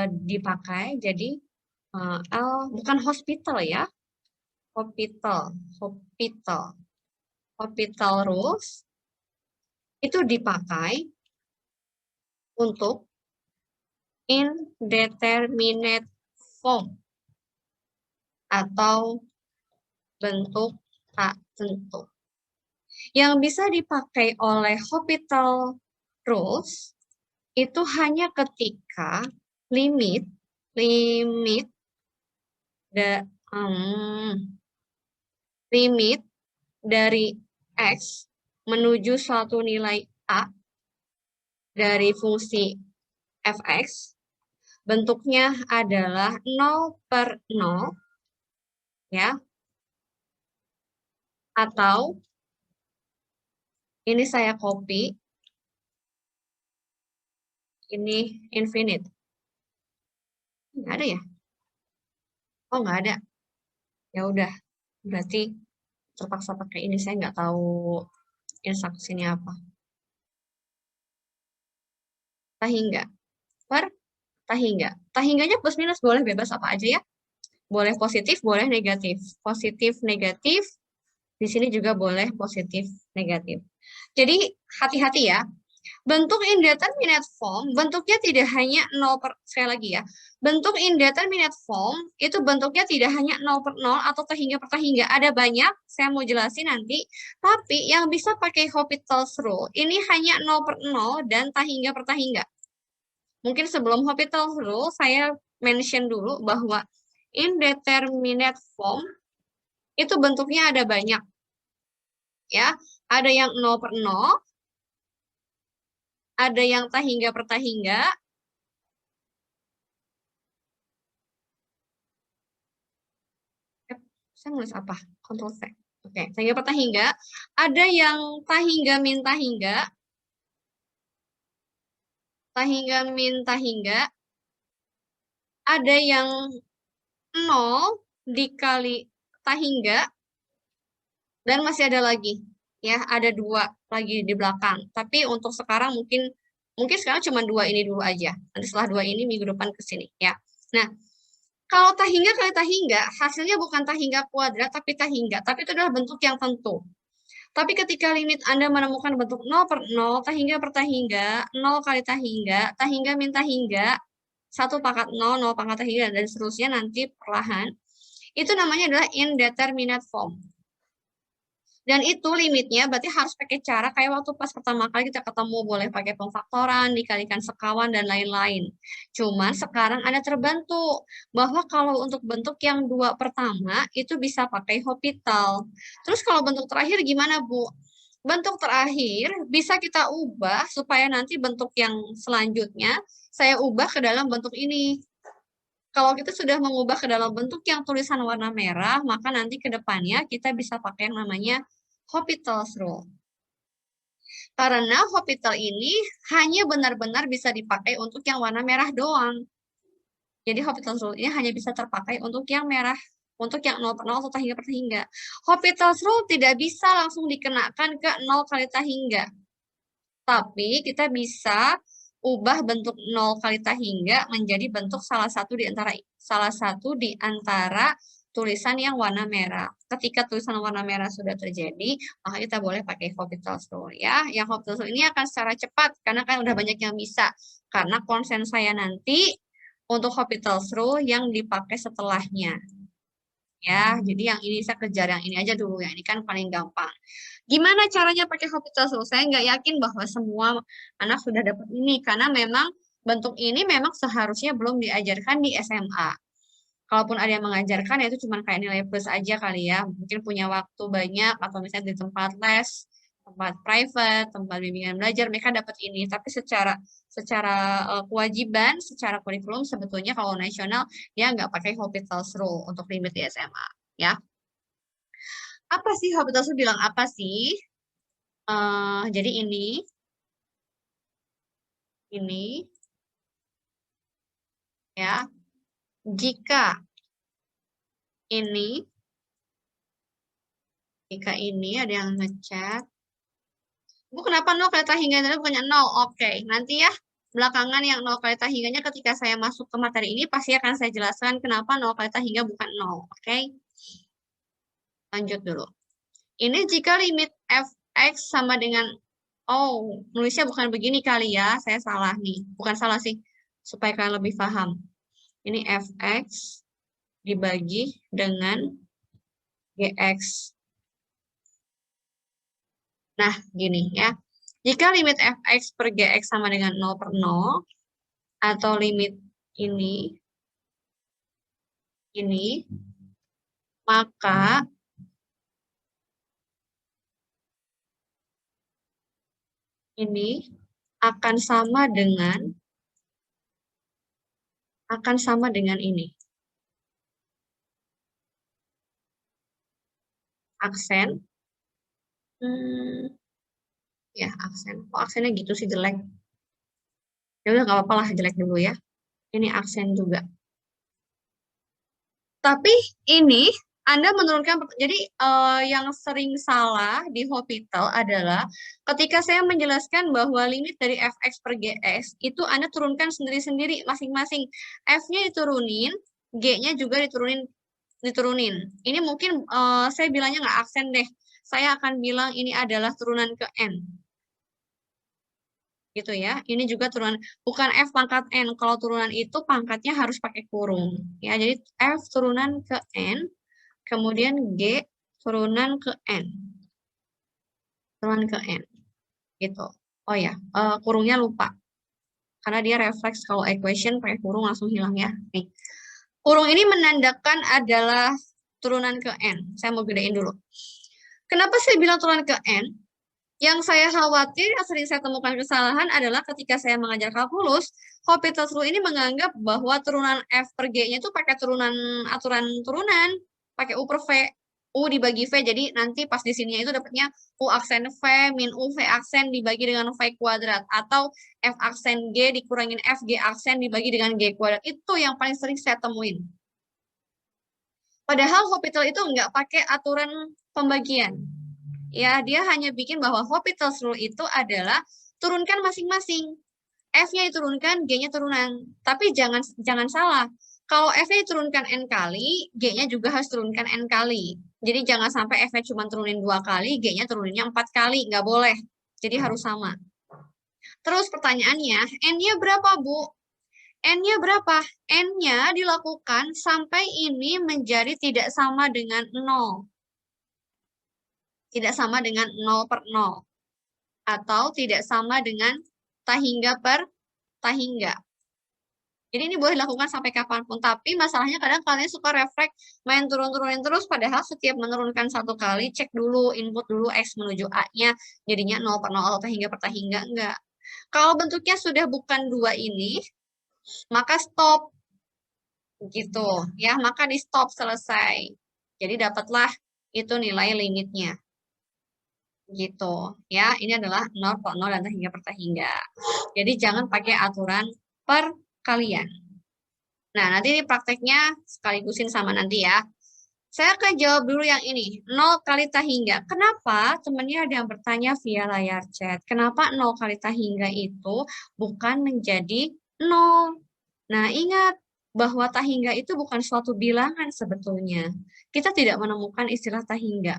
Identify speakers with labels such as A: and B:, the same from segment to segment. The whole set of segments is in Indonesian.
A: dipakai. Jadi bukan hospital ya, hospital rules itu dipakai untuk indeterminate form atau bentuk tak tentu. Yang bisa dipakai oleh hospital rules itu hanya ketika limit dari X menuju suatu nilai A dari fungsi fx, bentuknya adalah 0/0, ya, atau ini saya copy, ini infinite. Nggak ada ya? Oh, nggak ada. Ya udah, berarti terpaksa pakai ini. Saya nggak tahu instruksinya apa. Tahingga. Tahingga. Tahingganya plus minus boleh bebas apa aja ya. Boleh positif, boleh negatif. Positif, negatif. Di sini juga boleh positif, negatif. Jadi hati-hati ya. Bentuk indeterminate form bentuknya tidak hanya 0 sekali lagi ya. Bentuk indeterminate form itu bentuknya tidak hanya 0/0 atau tahingga per tahingga. Ada banyak, saya mau jelasin nanti. Tapi yang bisa pakai Hopital's rule ini hanya 0/0 dan tahingga per tahingga. Mungkin sebelum Hopital's rule saya mention dulu bahwa indeterminate form itu bentuknya ada banyak. Ya, ada yang 0/0, ada yang tahingga per tahingga, saya nulis apa? Ctrl C. Oke, tahingga per tahingga. Ada yang tahingga min tahingga, tahingga min tahingga. Ada yang 0 dikali tahingga, dan masih ada lagi. Ya, ada 2 lagi di belakang. Tapi untuk sekarang mungkin sekarang cuma 2 ini dulu aja. Nanti setelah 2 ini minggu depan ke sini ya. Nah, kalau tahingga kali tahingga, hasilnya bukan tahingga kuadrat, tapi tahingga. Tapi itu adalah bentuk yang tentu. Tapi ketika limit Anda menemukan bentuk 0/0, tahingga per tahingga, 0 kali tahingga, tahingga min tahingga, 1 pangkat 0, 0 pangkat tahingga, dan seterusnya nanti perlahan, itu namanya adalah indeterminate form. Dan itu limitnya berarti harus pakai cara kayak waktu pas pertama kali kita ketemu, boleh pakai pemfaktoran, dikalikan sekawan, dan lain-lain. Cuman sekarang Anda terbantu bahwa kalau untuk bentuk yang 2 pertama itu bisa pakai Hopital. Terus kalau bentuk terakhir gimana, Bu? Bentuk terakhir bisa kita ubah supaya nanti bentuk yang selanjutnya saya ubah ke dalam bentuk ini. Kalau kita sudah mengubah ke dalam bentuk yang tulisan warna merah, maka nanti ke depannya kita bisa pakai yang namanya Hopital's rule. Karena Hopital ini hanya benar-benar bisa dipakai untuk yang warna merah doang. Jadi Hopital's rule ini hanya bisa terpakai untuk yang merah, untuk yang 0/0 atau tahingga per tahingga. Hopital's rule tidak bisa langsung dikenakan ke 0 kali tahingga. Tapi kita bisa ubah bentuk 0 kali tahingga menjadi bentuk salah satu di antara tulisan yang warna merah. Ketika tulisan warna merah sudah terjadi, maka kita boleh pakai Hopital's rule ya. Yang Hopital's rule ini akan secara cepat karena kan udah banyak yang bisa. Karena konsen saya nanti untuk Hopital's rule yang dipakai setelahnya. Ya, jadi yang ini saya kejar yang ini aja dulu, yang ini kan paling gampang. Gimana caranya pakai Hopital's rule? Saya nggak yakin bahwa semua anak sudah dapat ini, karena memang bentuk ini memang seharusnya belum diajarkan di SMA. Kalaupun ada yang mengajarkan, ya itu cuma kayak nilai plus aja kali ya. Mungkin punya waktu banyak, atau misalnya di tempat les, tempat private, tempat bimbingan belajar, mereka dapat ini. Tapi secara kewajiban, secara kurikulum, sebetulnya kalau nasional, dia nggak pakai Hopital's rule untuk limit di SMA. Ya. Apa sih Hopital's rule bilang apa sih? Jadi ini ya, jika ini ada yang ngechat, Bu kenapa 0 kali tahingga bukannya 0? Oke, nanti ya belakangan yang 0 kali tahingganya ketika saya masuk ke materi ini pasti akan saya jelaskan kenapa 0 kali tahingga bukan 0. Oke? Lanjut dulu. Ini jika limit fx sama dengan, oh, nulisnya bukan begini kali ya, saya salah nih. Bukan salah sih, supaya kalian lebih paham. Ini fx dibagi dengan gx. Nah, gini ya. Jika limit fx per gx sama dengan 0 per 0, atau limit ini, maka ini akan sama dengan ini. Aksen. Ya, aksen. Oh, aksennya gitu sih jelek. Ya udah nggak apa-apa lah, jelek dulu ya. Ini aksen juga. Tapi ini Anda menurunkan, jadi yang sering salah di Hospital adalah ketika saya menjelaskan bahwa limit dari fx per gs itu Anda turunkan sendiri-sendiri masing-masing. F-nya diturunin, G-nya juga diturunin. Ini mungkin saya bilangnya nggak aksen deh. Saya akan bilang ini adalah turunan ke N. Gitu ya. Ini juga turunan, bukan F pangkat N. Kalau turunan itu pangkatnya harus pakai kurung. Ya, jadi F turunan ke N, kemudian G turunan ke N. Turunan ke N. Gitu. Oh ya, kurungnya lupa. Karena dia refleks kalau equation pakai kurung langsung hilang ya. Nih. Kurung ini menandakan adalah turunan ke N. Saya mau bedain dulu. Kenapa saya bilang turunan ke N? Yang saya khawatir, yang sering saya temukan kesalahan adalah ketika saya mengajar kalkulus, Hospital Rule ini menganggap bahwa turunan F per G-nya itu pakai aturan turunan, pakai U per V, U dibagi V, jadi nanti pas di sininya itu dapatnya U aksen V min U V aksen dibagi dengan V kuadrat, atau F aksen G dikurangin F G aksen dibagi dengan G kuadrat. Itu yang paling sering saya temuin. Padahal Hospital itu nggak pakai aturan pembagian. Ya, dia hanya bikin bahwa Hospital's Rule itu adalah turunkan masing-masing. F-nya diturunkan, G-nya turunan. Tapi jangan salah. Kalau F-nya diturunkan N kali, G-nya juga harus turunkan N kali. Jadi jangan sampai F-nya cuma turunin 2 kali, G-nya turuninnya 4 kali. Nggak boleh. Jadi harus sama. Terus pertanyaannya, N-nya berapa, Bu? N-nya berapa? N-nya dilakukan sampai ini menjadi tidak sama dengan 0. Tidak sama dengan 0 per 0. Atau tidak sama dengan tahingga per tahingga. Jadi ini boleh dilakukan sampai kapanpun. Tapi masalahnya kadang kalian suka refleks main turun-turunin terus. Padahal setiap menurunkan 1 kali, cek dulu, input dulu X menuju A-nya. Jadinya 0 per 0 atau tahingga per tahingga. Enggak. Kalau bentuknya sudah bukan 2 ini, maka stop. Gitu. Ya, maka di stop selesai. Jadi dapatlah itu nilai limitnya. Gitu ya, ini adalah 0 per 0 dan tahingga per tahingga. Jadi jangan pakai aturan perkalian. Nah, nanti ini prakteknya sekaligusin sama nanti ya. Saya akan jawab dulu yang ini, 0 kali tahingga. Kenapa? Temannya ada yang bertanya via layar chat. Kenapa 0 kali tahingga itu bukan menjadi 0? Nah, ingat bahwa tahingga itu bukan suatu bilangan sebetulnya. Kita tidak menemukan istilah tahingga.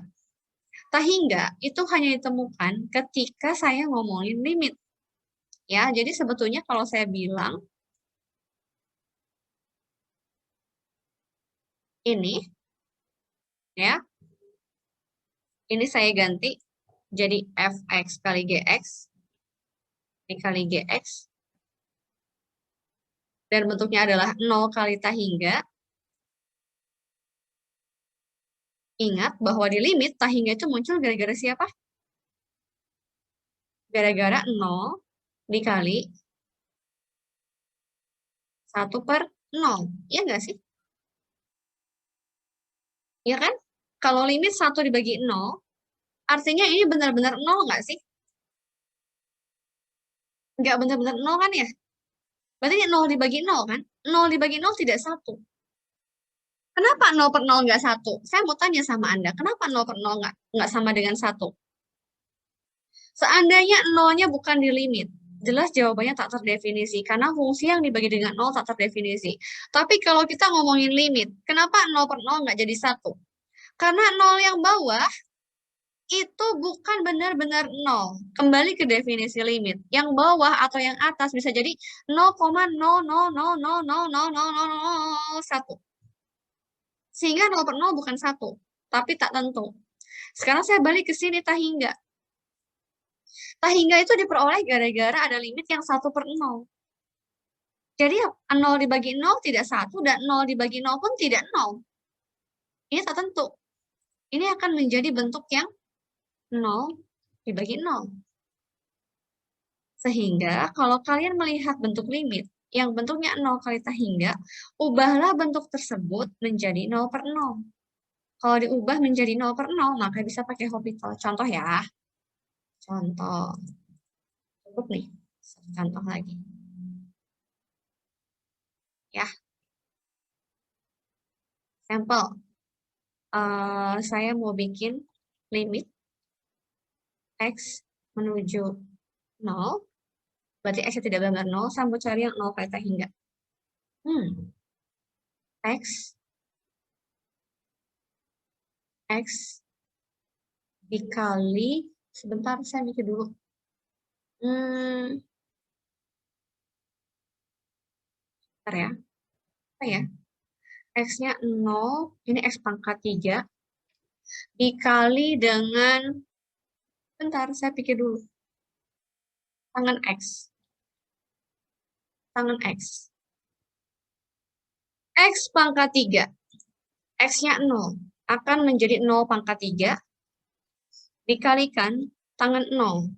A: Tahingga itu hanya ditemukan ketika saya ngomongin limit. Ya, jadi sebetulnya kalau saya bilang ini, ya, ini saya ganti jadi fx kali gx dikali gx, dan bentuknya adalah 0 kali tahingga. Ingat bahwa di limit tahingga itu muncul gara-gara siapa? Gara-gara 0 dikali 1 per 0. Iya nggak sih? Iya kan? Kalau limit 1 dibagi 0, artinya ini benar-benar 0 nggak sih? Nggak benar-benar 0 kan ya? Berarti 0 dibagi 0 kan? 0 dibagi 0 tidak 1. Kenapa 0 per 0 nggak 1? Saya mau tanya sama Anda, kenapa 0 per 0 nggak sama dengan 1? Seandainya 0-nya bukan di limit, Jelas jawabannya tak terdefinisi, karena fungsi yang dibagi dengan 0 tak terdefinisi. Tapi kalau kita ngomongin limit, kenapa 0 per 0 nggak jadi 1? Karena 0 yang bawah itu bukan benar-benar 0. Kembali ke definisi limit. Yang bawah atau yang atas bisa jadi 0,000000001. Sehingga 0 per 0 bukan 1, tapi tak tentu. Sekarang saya balik ke sini tahingga. Tahingga itu diperoleh gara-gara ada limit yang 1 per 0. Jadi 0 dibagi 0 tidak 1, dan 0 dibagi 0 pun tidak 0. Ini tak tentu. Ini akan menjadi bentuk yang 0 dibagi 0. Sehingga kalau kalian melihat bentuk limit yang bentuknya 0 kali tahingga, ubahlah bentuk tersebut menjadi 0 per 0. Kalau diubah menjadi 0 per 0, maka bisa pakai Hopital. Contoh ya. Contoh. Cukup nih. Contoh lagi. Ya. Sampel. Saya mau bikin limit X menuju 0. Berarti X tidak benar 0. Saya mau cari yang 0 kali tahingga. X dikali, sebentar saya mikir dulu. Bentar ya. Apa ya? X-nya 0, ini X pangkat 3, dikali dengan, bentar saya pikir dulu. Tangan X. Tangan X. X pangkat 3. X-nya 0. Akan menjadi 0 pangkat 3. Dikalikan tangan 0.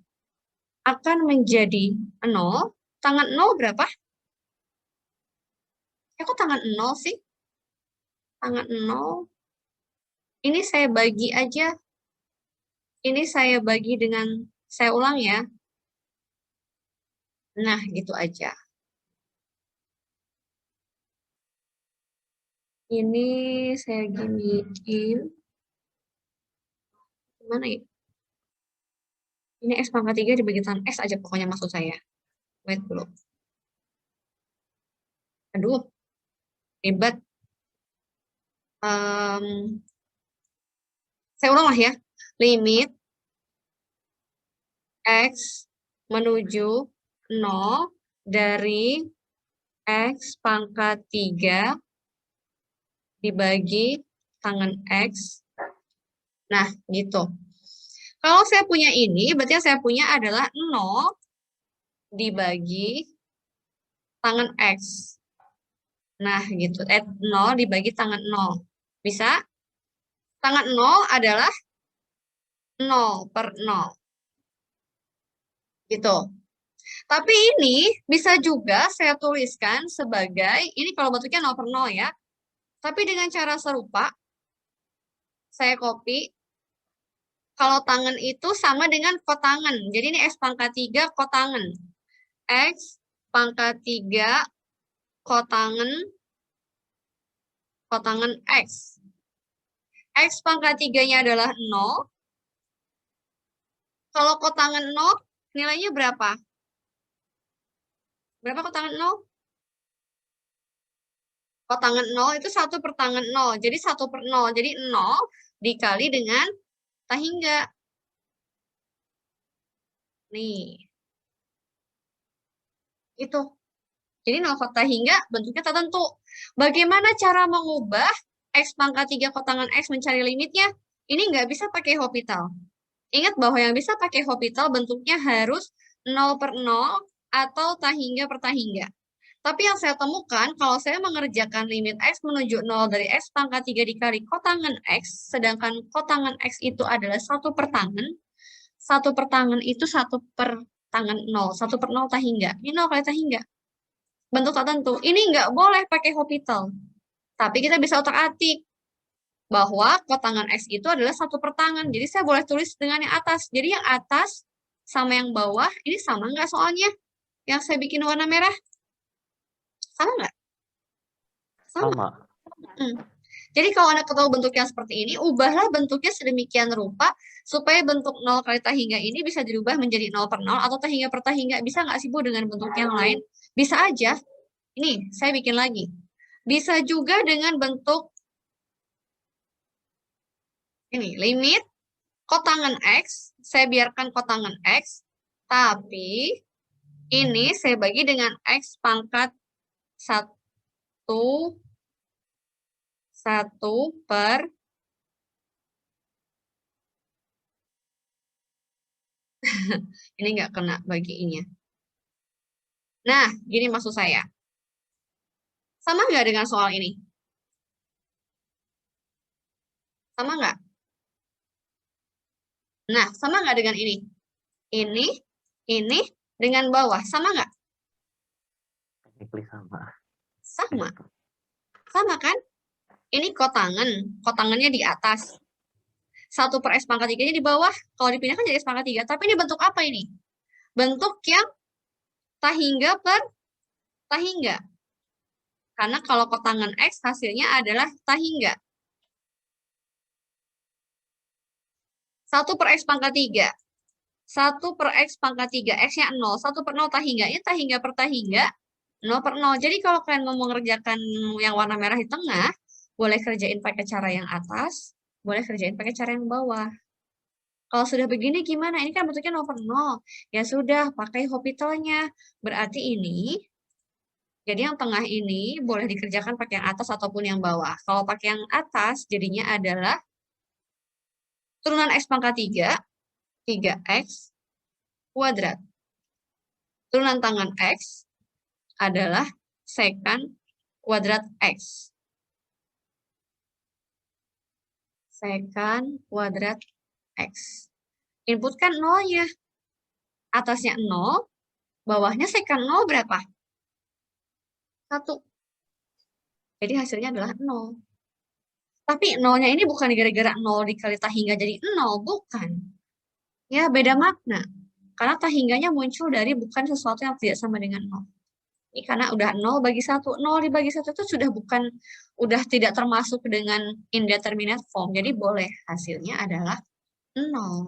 A: Akan menjadi 0. Tangan 0 berapa? Kok tangan 0 sih? Tangan 0. Ini saya bagi aja. Ini saya bagi dengan, saya ulang ya. Nah, gitu aja. Ini saya giniin. Gimana ya? Ini X pangkat 3 dibagi tangan X aja pokoknya maksud saya. Wait dulu. Aduh, ribet. Saya ulang lah ya. Limit X menuju 0 dari X pangkat 3 dibagi tangan X. Nah, gitu. Kalau saya punya ini, berarti yang saya punya adalah 0 dibagi tangan X. Nah, gitu. 0 dibagi tangan 0. Bisa? Tangan 0 adalah 0 per 0. Gitu. Tapi ini bisa juga saya tuliskan sebagai, ini kalau bentuknya 0 per 0 ya. Tapi dengan cara serupa, saya copy. Kalau tangan itu sama dengan kotangan. Jadi ini X pangkat 3 kotangan. X pangkat 3 kotangan X. X pangkat 3-nya adalah 0. Kalau kotangan 0, nilainya berapa? Berapa kotangan 0? Kotangan 0 itu 1 per tangan 0. Jadi 1 per 0. Jadi 0 dikali dengan tahingga. Nih. Itu. Jadi 0 tahingga bentuknya tertentu. Bagaimana cara mengubah X pangkat 3 kotangan X mencari limitnya? Ini nggak bisa pakai Hopital. Ingat bahwa yang bisa pakai Hopital bentuknya harus 0 per 0 atau tahingga per tahingga. Tapi yang saya temukan, kalau saya mengerjakan limit X menuju 0 dari X pangkat 3 dikali kotangan X, sedangkan kotangan X itu adalah 1 per tangan, 1 per tangan itu 1 per tangan 0, 1 per 0 tahingga. Ini 0 kali tahingga. Bentuk tertentu. Ini nggak boleh pakai Hopital. Tapi kita bisa otak-atik bahwa kotangan X itu adalah 1 per tangan. Jadi saya boleh tulis dengan yang atas. Jadi yang atas sama yang bawah, ini sama nggak soalnya? Yang saya bikin warna merah? Sama nggak? Sama. Jadi kalau Anda tahu bentuk yang seperti ini, ubahlah bentuknya sedemikian rupa supaya bentuk 0 kali tak hingga ini bisa dirubah menjadi 0 per 0 atau tak hingga per tak hingga. Bisa nggak sih Bu dengan bentuk yang lain? Bisa aja. Ini, saya bikin lagi. Bisa juga dengan bentuk ini, limit kotangan X, saya biarkan kotangan X, tapi ini saya bagi dengan X pangkat 1 per ini nggak kena bagiinnya. Nah, gini maksud saya. Sama nggak dengan soal ini? Sama nggak? Nah, sama nggak dengan ini? Ini dengan bawah. Sama nggak?
B: Sama.
A: Sama. Sama kan? Ini kotangan. Kotangannya di atas. 1 per X pangkat 3-nya di bawah. Kalau dipindahkan jadi X pangkat 3. Tapi ini bentuk apa ini? Bentuk yang tak hingga per tak hingga. Karena kalau kotangan X hasilnya adalah tak hingga. 1 per X pangkat 3. 1 per X pangkat 3. X-nya 0. 1 per 0 tak hingga. Ini tak hingga per tak hingga. 0 per 0. Jadi kalau kalian mau mengerjakan yang warna merah di tengah, boleh kerjain pakai cara yang atas, boleh kerjain pakai cara yang bawah. Kalau sudah begini gimana? Ini kan bentuknya 0 per 0. Ya sudah, pakai Hopitalnya. Berarti ini, jadi yang tengah ini boleh dikerjakan pakai yang atas ataupun yang bawah. Kalau pakai yang atas, jadinya adalah turunan X pangkat 3, 3X kuadrat. Turunan tangan X adalah secant kuadrat X. Secant kuadrat X. Inputkan 0-nya. Atasnya 0, bawahnya secant 0 berapa? 1. Jadi hasilnya adalah 0. Tapi 0-nya ini bukan gara-gara 0 dikali tak hingga jadi 0, bukan. Ya, beda makna. Karena tak hingganya muncul dari bukan sesuatu yang tidak sama dengan 0. Ini karena udah 0 bagi 1. 0 dibagi 1 itu sudah bukan, udah tidak termasuk dengan indeterminate form. Jadi boleh hasilnya adalah 0.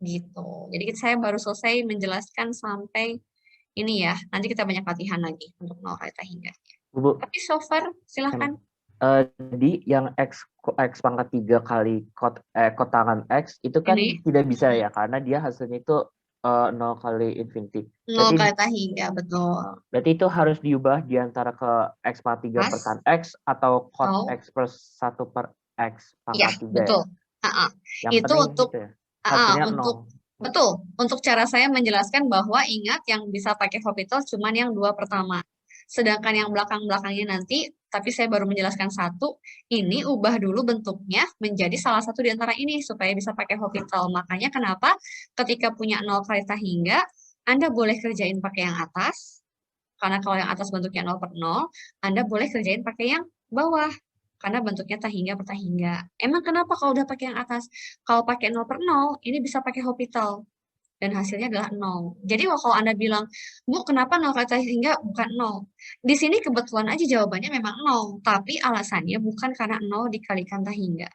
A: Gitu. Jadi saya baru selesai menjelaskan sampai ini ya. Nanti kita banyak latihan lagi untuk 0 kali tak hingga.
B: Bu,
A: Tapi so far, silahkan.
B: di yang X pangkat 3 kali kotangan X itu kan
A: Ini
B: tidak bisa ya, karena dia hasilnya itu 0 kali infinity.
A: 0 kali tak hingga, betul.
B: Berarti itu harus diubah di antara ke X pangkat 3 per tan X atau cot X per 1 per X
A: Ya,
B: pangkat 3
A: betul.
B: ya? Yang
A: Itu
B: penting
A: untuk
B: gitu ya. Hasilnya
A: untuk
B: 0.
A: betul. Untuk cara saya menjelaskan bahwa ingat yang bisa pakai Hopital cuman yang 2 pertama. Sedangkan yang belakang-belakangnya nanti, tapi saya baru menjelaskan 1, ini ubah dulu bentuknya menjadi salah satu di antara ini supaya bisa pakai Hopital. Makanya kenapa ketika punya 0 kali tak hingga, Anda boleh kerjain pakai yang atas, karena kalau yang atas bentuknya 0 per 0, Anda boleh kerjain pakai yang bawah. Karena bentuknya tak hingga per tak hingga. Emang kenapa kalau udah pakai yang atas? Kalau pakai 0 per 0, ini bisa pakai Hopital. Dan hasilnya adalah 0. Jadi kalau Anda bilang, Bu, kenapa 0 kali tak hingga bukan 0? Di sini kebetulan aja jawabannya memang 0. Tapi alasannya bukan karena 0 dikalikan tak hingga.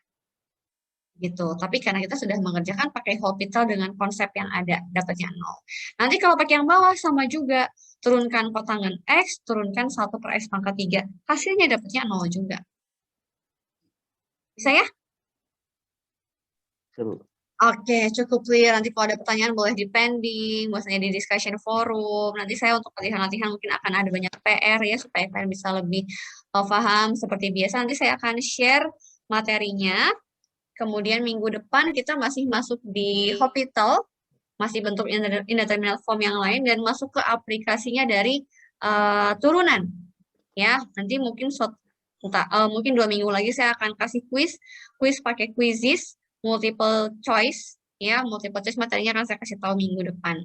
A: Gitu. Tapi karena kita sudah mengerjakan pakai Hopital dengan konsep yang ada, dapatnya 0. Nanti kalau pakai yang bawah sama juga. Turunkan kotangan X, turunkan 1 per X pangkat 3. Hasilnya dapatnya 0 juga. Bisa ya?
B: Seru.
A: Oke, cukup clear. Nanti kalau ada pertanyaan boleh di pending, biasanya di discussion forum. Nanti saya untuk latihan-latihan mungkin akan ada banyak PR ya, supaya kalian bisa lebih paham seperti biasa. Nanti saya akan share materinya. Kemudian minggu depan kita masih masuk di Hopital, masih bentuk indeterminate form yang lain, dan masuk ke aplikasinya dari turunan. Ya, nanti mungkin mungkin 2 minggu lagi saya akan kasih kuis pakai Quizizz, multiple choice, ya, multiple choice materinya akan saya kasih tahu minggu depan.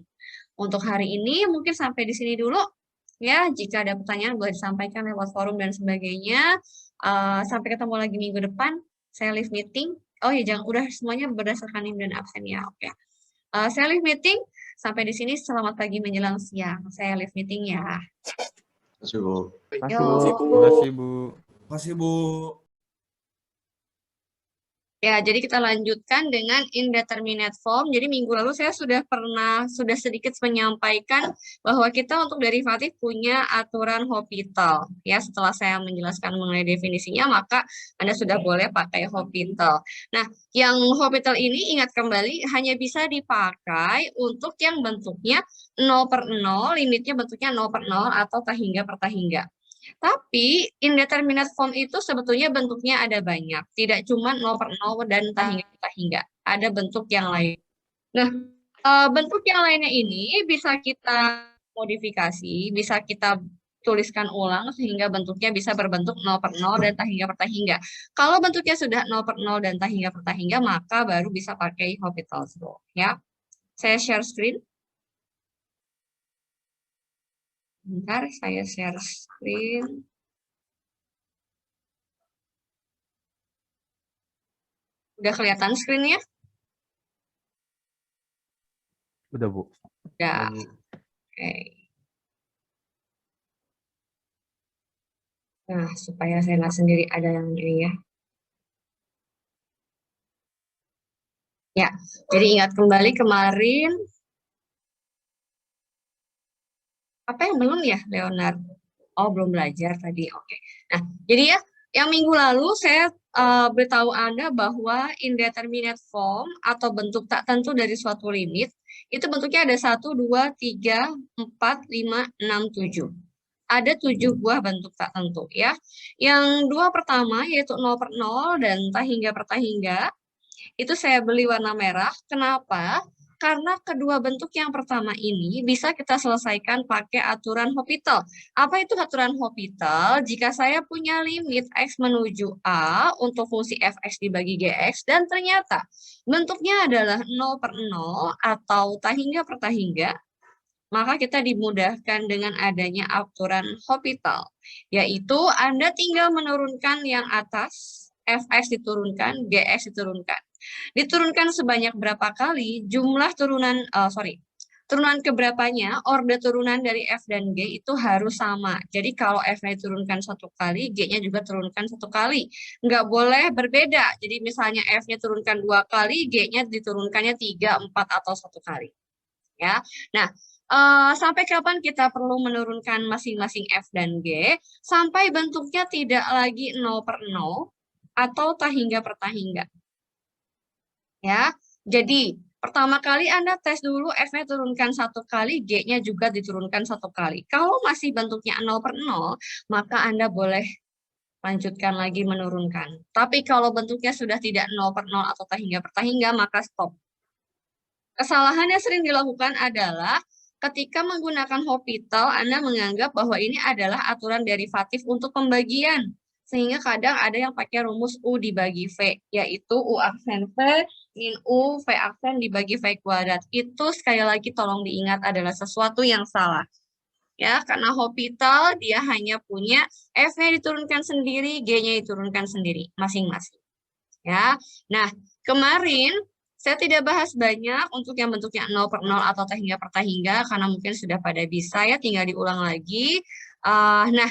A: Untuk hari ini mungkin sampai di sini dulu, ya. Jika ada pertanyaan boleh disampaikan lewat forum dan sebagainya. Sampai ketemu lagi minggu depan. Saya leave meeting. Oh ya, jangan udah semuanya berdasarkan NIM dan absen ya, oke. Saya leave meeting. Sampai di sini. Selamat pagi menjelang siang. Saya leave meeting ya.
C: Terima kasih, Bu.
B: Terima kasih, Bu.
A: Yo.
D: Terima kasih, Bu.
C: Terima kasih, Bu.
A: Ya, jadi kita lanjutkan dengan indeterminate form. Jadi minggu lalu saya sudah sedikit menyampaikan bahwa kita untuk derivatif punya aturan Hopital. Ya, setelah saya menjelaskan mengenai definisinya, maka Anda sudah boleh pakai Hopital. Nah, yang Hopital ini ingat kembali hanya bisa dipakai untuk yang bentuknya 0/0, limitnya bentuknya 0/0 atau tahingga per tahingga. Tapi indeterminate form itu sebetulnya bentuknya ada banyak, tidak cuma 0/0 dan tahingga. Ada bentuk yang lain. Nah, bentuk yang lainnya ini bisa kita modifikasi, bisa kita tuliskan ulang sehingga bentuknya bisa berbentuk 0/0 dan tahingga per tahingga. Kalau bentuknya sudah 0/0 dan tahingga per tahingga, maka baru bisa pakai Hopital's rule. Ya, saya share screen. Bentar, saya share screen. Udah kelihatan screen-nya?
B: Udah, Bu.
A: Udah. Oke. Nah, supaya saya nggak sendiri ada yang ini ya. Ya, jadi ingat kembali kemarin. Apa yang belum ya, Leonard? Oh, belum belajar tadi. Oke. Nah, jadi ya, yang minggu lalu saya beritahu Anda bahwa indeterminate form atau bentuk tak tentu dari suatu limit, itu bentuknya ada 1, 2, 3, 4, 5, 6, 7. Ada 7 buah bentuk tak tentu ya. Yang dua pertama yaitu 0/0 dan tahingga per tahingga. Itu saya beli warna merah. Kenapa? Karena kedua bentuk yang pertama ini bisa kita selesaikan pakai aturan Hopital. Apa itu aturan Hopital? Jika saya punya limit X menuju A untuk fungsi Fx dibagi Gx, dan ternyata bentuknya adalah 0/0 atau tahingga per tahingga, maka kita dimudahkan dengan adanya aturan Hopital, yaitu Anda tinggal menurunkan yang atas, Fx diturunkan, Gx diturunkan. Diturunkan sebanyak berapa kali, jumlah turunan, turunan keberapanya, orde turunan dari F dan G itu harus sama. Jadi kalau F-nya diturunkan 1 kali, G-nya juga turunkan 1 kali. Nggak boleh berbeda. Jadi misalnya F-nya turunkan 2 kali, G-nya diturunkannya 3, 4, atau 1 kali. Ya. Nah, sampai kapan kita perlu menurunkan masing-masing F dan G? Sampai bentuknya tidak lagi 0/0 atau tahingga per tahingga. Ya, jadi pertama kali Anda tes dulu F-nya turunkan 1 kali, G-nya juga diturunkan 1 kali. Kalau masih bentuknya 0/0, maka Anda boleh lanjutkan lagi menurunkan. Tapi kalau bentuknya sudah tidak 0/0 atau tahingga per tahingga, maka stop. Kesalahan yang sering dilakukan adalah ketika menggunakan Hopital, Anda menganggap bahwa ini adalah aturan derivatif untuk pembagian. Sehingga kadang ada yang pakai rumus U dibagi V, yaitu U aksen V min U V aksen dibagi V kuadrat. Itu sekali lagi tolong diingat adalah sesuatu yang salah. Ya, karena Hopital dia hanya punya F-nya diturunkan sendiri, G-nya diturunkan sendiri, masing-masing. Ya, nah kemarin saya tidak bahas banyak untuk yang bentuknya 0/0 atau tahingga per tahingga, karena mungkin sudah pada bisa ya, tinggal diulang lagi. Nah,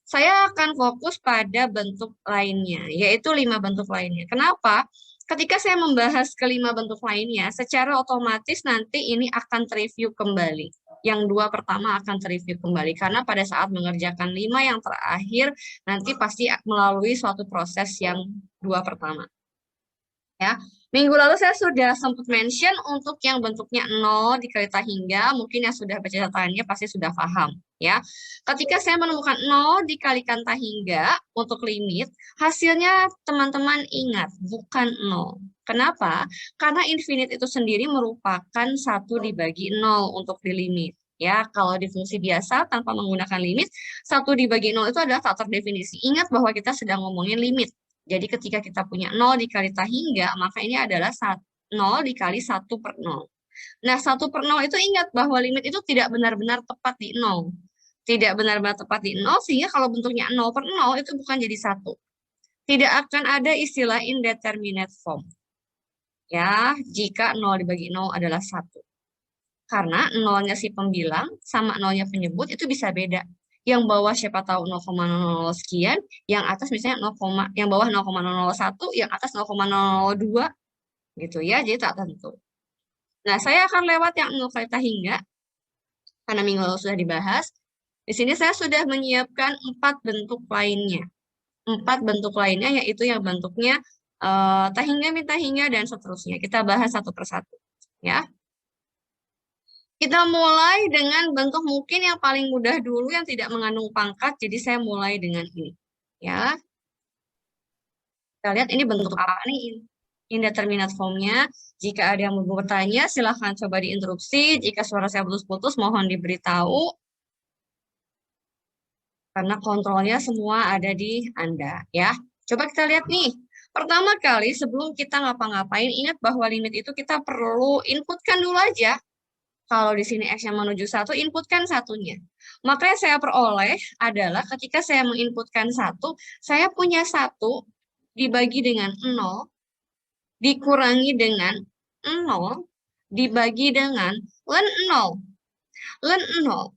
A: saya akan fokus pada bentuk lainnya, yaitu 5 bentuk lainnya. Kenapa? Ketika saya membahas kelima bentuk lainnya, secara otomatis nanti ini akan terreview kembali. Yang 2 pertama akan terreview kembali, karena pada saat mengerjakan 5 yang terakhir, nanti pasti melalui suatu proses yang 2 pertama. Ya, minggu lalu saya sudah sempat mention untuk yang bentuknya 0 dikali tahingga, mungkin yang sudah baca catatannya pasti sudah paham. Ya, ketika saya menemukan 0 dikalikan tahingga untuk limit, hasilnya teman-teman ingat, bukan 0. Kenapa? Karena infinite itu sendiri merupakan 1 dibagi 0 untuk di limit. Ya, kalau di fungsi biasa tanpa menggunakan limit, 1 dibagi 0 itu adalah tak terdefinisi. Ingat bahwa kita sedang ngomongin limit. Jadi ketika kita punya 0 dikali tahingga, maka ini adalah 0 dikali 1/0. Nah, 1/0 itu ingat bahwa limit itu tidak benar-benar tepat di 0. Tidak benar-benar tepat di 0, sehingga kalau bentuknya 0/0 itu bukan jadi 1. Tidak akan ada istilah indeterminate form. Ya, jika 0 dibagi 0 adalah 1. Karena 0-nya si pembilang sama 0-nya penyebut itu bisa beda. yang bawah siapa tahu 0,00 sekian, yang atas misalnya 0, yang bawah 0,001, yang atas 0,002, gitu ya, jadi tak tentu. Nah, saya akan lewat yang 0 kali tahingga, karena minggu lalu sudah dibahas. Di sini saya sudah menyiapkan 4 bentuk lainnya. 4 bentuk lainnya, yaitu yang bentuknya tahingga, min tahingga, dan seterusnya. Kita bahas satu persatu. Ya. Kita mulai dengan bentuk mungkin yang paling mudah dulu, yang tidak mengandung pangkat. Jadi saya mulai dengan ini. Ya. Kita lihat ini bentuk apa nih? Indeterminate form-nya. Jika ada yang mau bertanya, silahkan coba diinterupsi. Jika suara saya putus-putus, mohon diberitahu. Karena kontrolnya semua ada di Anda. Ya. Coba kita lihat nih. Pertama kali sebelum kita ngapa-ngapain, ingat bahwa limit itu kita perlu inputkan dulu aja. Kalau di sini X yang menuju 1, inputkan satunya. Maka yang saya peroleh adalah ketika saya menginputkan 1, saya punya 1 dibagi dengan 0, dikurangi dengan 0, dibagi dengan len 0. Len 0.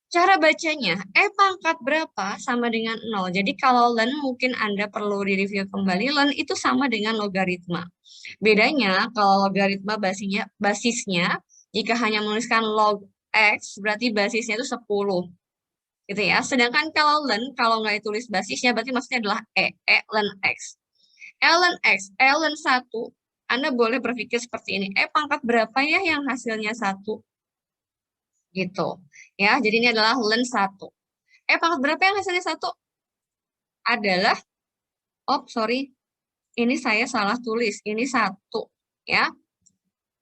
A: Cara bacanya, pangkat berapa sama dengan 0. Jadi kalau len mungkin Anda perlu direview kembali, len itu sama dengan logaritma. Bedanya kalau logaritma basisnya jika hanya menuliskan log X, berarti basisnya itu 10. Gitu ya. Sedangkan kalau len, kalau nggak ditulis basisnya, berarti maksudnya adalah len X. Len X, len 1, Anda boleh berpikir seperti ini. Pangkat berapa ya yang hasilnya 1? Gitu. Ya, jadi ini adalah len 1. Pangkat berapa yang hasilnya 1? Adalah, sorry, ini saya salah tulis. Ini 1. Ya.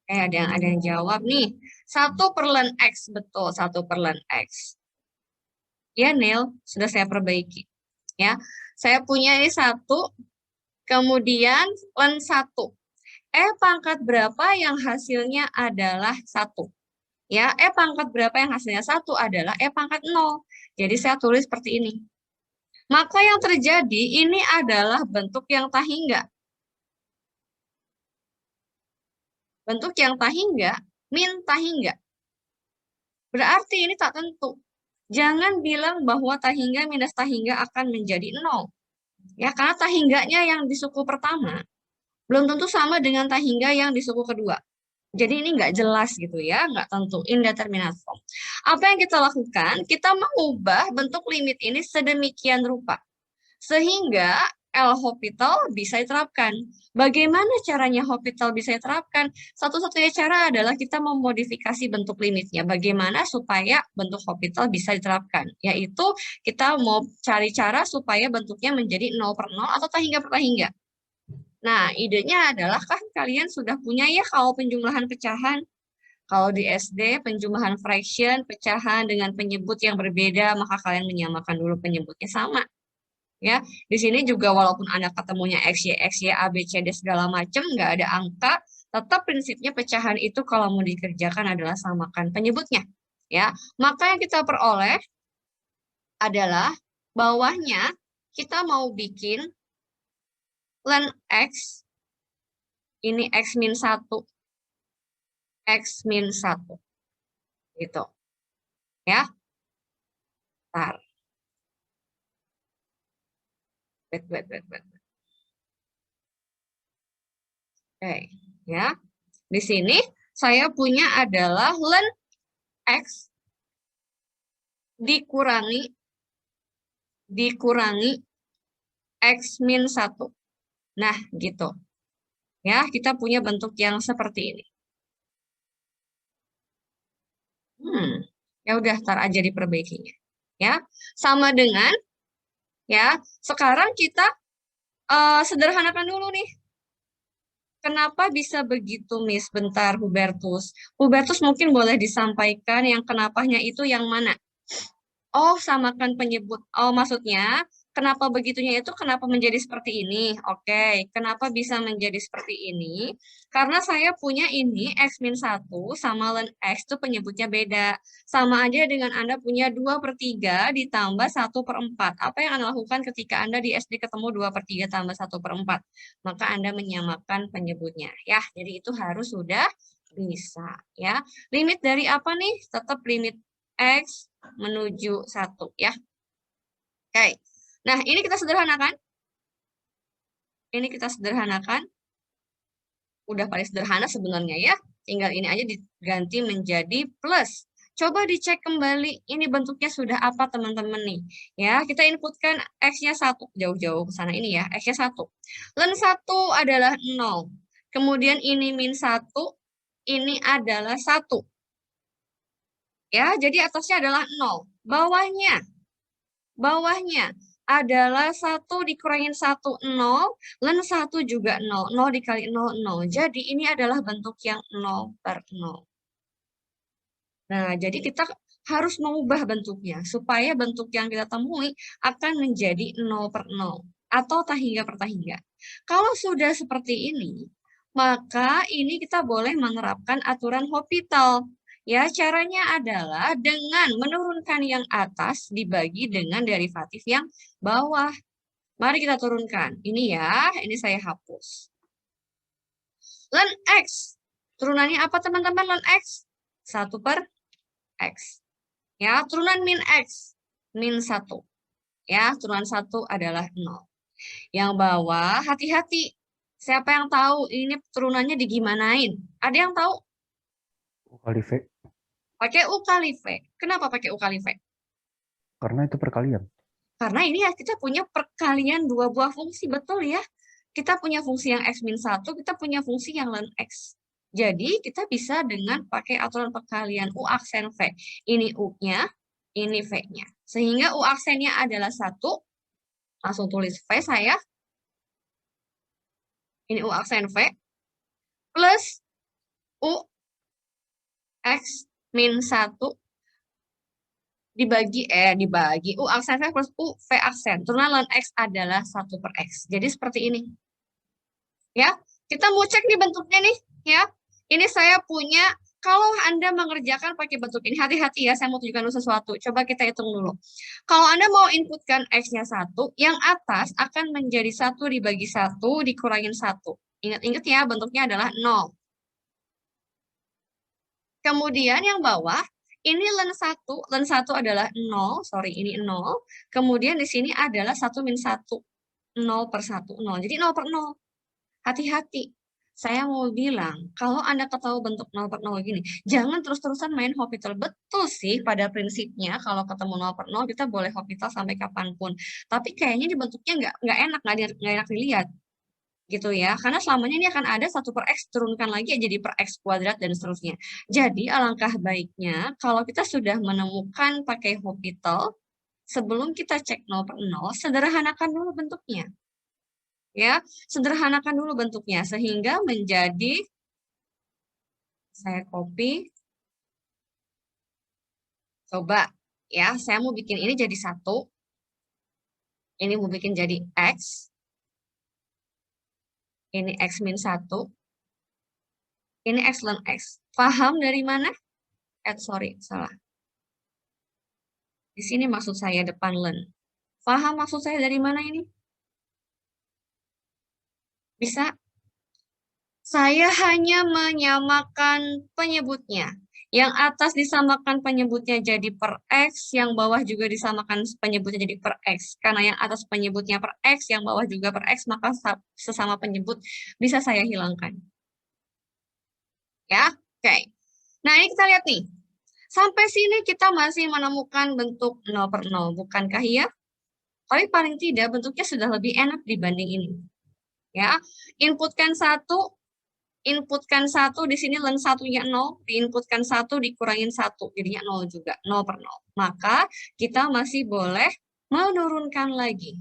A: Ada yang jawab nih. 1 per len X, betul. 1 per len X. Ya, Neil, sudah saya perbaiki. Ya, saya punya ini 1, kemudian len 1. Pangkat berapa yang hasilnya adalah 1? Ya, pangkat berapa yang hasilnya 1 adalah pangkat 0. Jadi saya tulis seperti ini. Maka yang terjadi ini adalah bentuk yang tahingga. Bentuk yang tahingga, min tahingga. Berarti ini tak tentu. Jangan bilang bahwa tahingga minus tahingga akan menjadi 0. Ya, karena tahingganya yang di suku pertama belum tentu sama dengan tahingga yang di suku kedua. Jadi ini nggak jelas gitu ya, nggak tentu, indeterminate form. Apa yang kita lakukan? Kita mengubah bentuk limit ini sedemikian rupa. Sehingga L'Hopital bisa diterapkan. Bagaimana caranya Hopital bisa diterapkan? Satu-satunya cara adalah kita memodifikasi bentuk limitnya. Bagaimana supaya bentuk Hopital bisa diterapkan? Yaitu kita mau cari cara supaya bentuknya menjadi 0 per 0 atau tahingga per tahingga. Nah, idenya adalah kan kalian sudah punya ya kalau penjumlahan pecahan. Kalau di SD, penjumlahan fraction, pecahan dengan penyebut yang berbeda, maka kalian menyamakan dulu penyebutnya sama. Ya, di sini juga walaupun Anda ketemunya X, Y, A, B, C, D segala macam, nggak ada angka, tetap prinsipnya pecahan itu kalau mau dikerjakan adalah samakan penyebutnya. Ya, maka yang kita peroleh adalah bawahnya kita mau bikin len X, ini X min 1, X min 1. Gitu. Ya. Bentar. Wait. Oke, ya. Di sini saya punya adalah len X dikurangi X min 1. Nah, gitu. Ya, kita punya bentuk yang seperti ini. Ya udah, tar aja diperbaikinya. Ya, sama dengan, ya, sekarang kita sederhanakan dulu nih. Kenapa bisa begitu, Miss? Bentar, Hubertus. Hubertus mungkin boleh disampaikan yang kenapanya itu yang mana? Oh, samakan penyebut. Oh, maksudnya kenapa begitunya itu kenapa menjadi seperti ini? Oke, kenapa bisa menjadi seperti ini? Karena saya punya ini X min 1 sama len X itu penyebutnya beda. Sama aja dengan Anda punya 2/3 ditambah 1/4. Apa yang Anda lakukan ketika Anda di SD ketemu 2/3 tambah 1/4? Maka Anda menyamakan penyebutnya. Ya, jadi itu harus sudah bisa. Ya, limit dari apa nih? Tetap limit X menuju 1 ya. Oke. Nah, ini kita sederhanakan. Ini kita sederhanakan. Udah paling sederhana sebenarnya ya. Tinggal ini aja diganti menjadi plus. Coba dicek kembali, ini bentuknya sudah apa teman-teman nih. Ya, kita inputkan X-nya 1. Jauh-jauh ke sana ini ya, X-nya 1. Len 1 adalah 0. Kemudian ini min 1, ini adalah 1. Ya, jadi atasnya adalah 0. Bawahnya adalah 1 dikurangin 1, 0. Len 1 juga 0. 0 dikali 0, 0. Jadi ini adalah bentuk yang 0 per 0. Nah, jadi kita harus mengubah bentuknya supaya bentuk yang kita temui akan menjadi 0 per 0 atau tahingga per tahingga. Kalau sudah seperti ini, maka ini kita boleh menerapkan aturan Hopital. Ya, caranya adalah dengan menurunkan yang atas dibagi dengan derivatif yang bawah. Mari kita turunkan. Ini ya, ini saya hapus. Len X. Turunannya apa teman-teman len X? 1 per X. Ya, turunan min X, min 1. Ya, turunan 1 adalah 0. Yang bawah, hati-hati. Siapa yang tahu ini turunannya digimanain? Ada yang tahu?
C: U kali V.
A: Pakai U kali V. Kenapa pakai U kali V?
C: Karena itu perkalian.
A: Karena ini ya kita punya perkalian dua buah fungsi, betul ya? Kita punya fungsi yang X min 1, kita punya fungsi yang len X. Jadi, kita bisa dengan pakai aturan perkalian U aksen V. Ini U-nya, ini V-nya. Sehingga U aksennya adalah 1. Langsung tulis V saya. Ini U aksen V. Plus U X min 1. Dibagi U aksen V plus U V aksen. Turunan len X adalah 1 per X. Jadi, seperti ini. Ya, kita mau cek nih bentuknya nih. Ya, ini saya punya, kalau Anda mengerjakan pakai bentuk ini, hati-hati ya, saya mau tunjukkan dulu sesuatu. Coba kita hitung dulu. Kalau Anda mau inputkan X-nya 1, yang atas akan menjadi 1 dibagi 1 dikurangin 1. Ingat-ingat ya, bentuknya adalah 0. Kemudian yang bawah, ini len 1 adalah 0, sorry, ini 0. Kemudian di sini adalah 1 min 1. 0 per 1, 0. Jadi 0 per 0. Hati-hati. Saya mau bilang, kalau Anda ketahui bentuk 0 per 0 gini, jangan terus-terusan main Hopital. Betul sih, pada prinsipnya kalau ketemu 0 per 0, kita boleh Hopital sampai kapanpun. Tapi kayaknya di bentuknya nggak enak, nggak enak dilihat. Gitu ya, karena selamanya ini akan ada 1 per X, turunkan lagi jadi per X kuadrat, dan seterusnya. Jadi, alangkah baiknya, kalau kita sudah menemukan pakai Hopital, sebelum kita cek 0 per 0, sederhanakan dulu bentuknya. Ya, sederhanakan dulu bentuknya sehingga menjadi, saya copy, coba ya, saya mau bikin ini jadi 1, ini mau bikin jadi X, ini X min 1, ini X len X. Paham dari mana? Sorry, salah. Di sini maksud saya depan len. Paham maksud saya dari mana ini? Bisa? Saya hanya menyamakan penyebutnya. Yang atas disamakan penyebutnya jadi per X, yang bawah juga disamakan penyebutnya jadi per X. Karena yang atas penyebutnya per X, yang bawah juga per X, maka sesama penyebut bisa saya hilangkan. Ya, oke. Nah, ini kita lihat nih. Sampai sini kita masih menemukan bentuk 0 per 0, bukankah iya? Tapi paling tidak bentuknya sudah lebih enak dibanding ini. Ya, inputkan 1 di sini len 1-nya 0, diinputkan 1 dikurangin 1, jadinya 0 juga, 0 per 0. Maka kita masih boleh menurunkan lagi.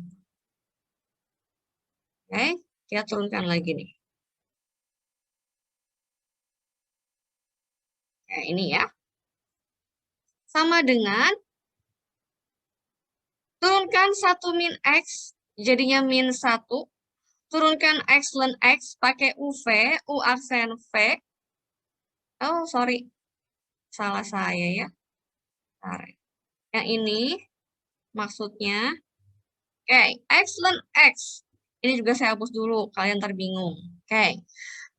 A: Oke, kita turunkan lagi nih. Nah, ini ya. Sama dengan turunkan 1 min X, jadinya min 1. Turunkan X len X pakai UV, U aksen V. Oh, sorry. Salah saya ya. Yang ini maksudnya, oke, X len X. Ini juga saya hapus dulu, kalian terbingung. Oke,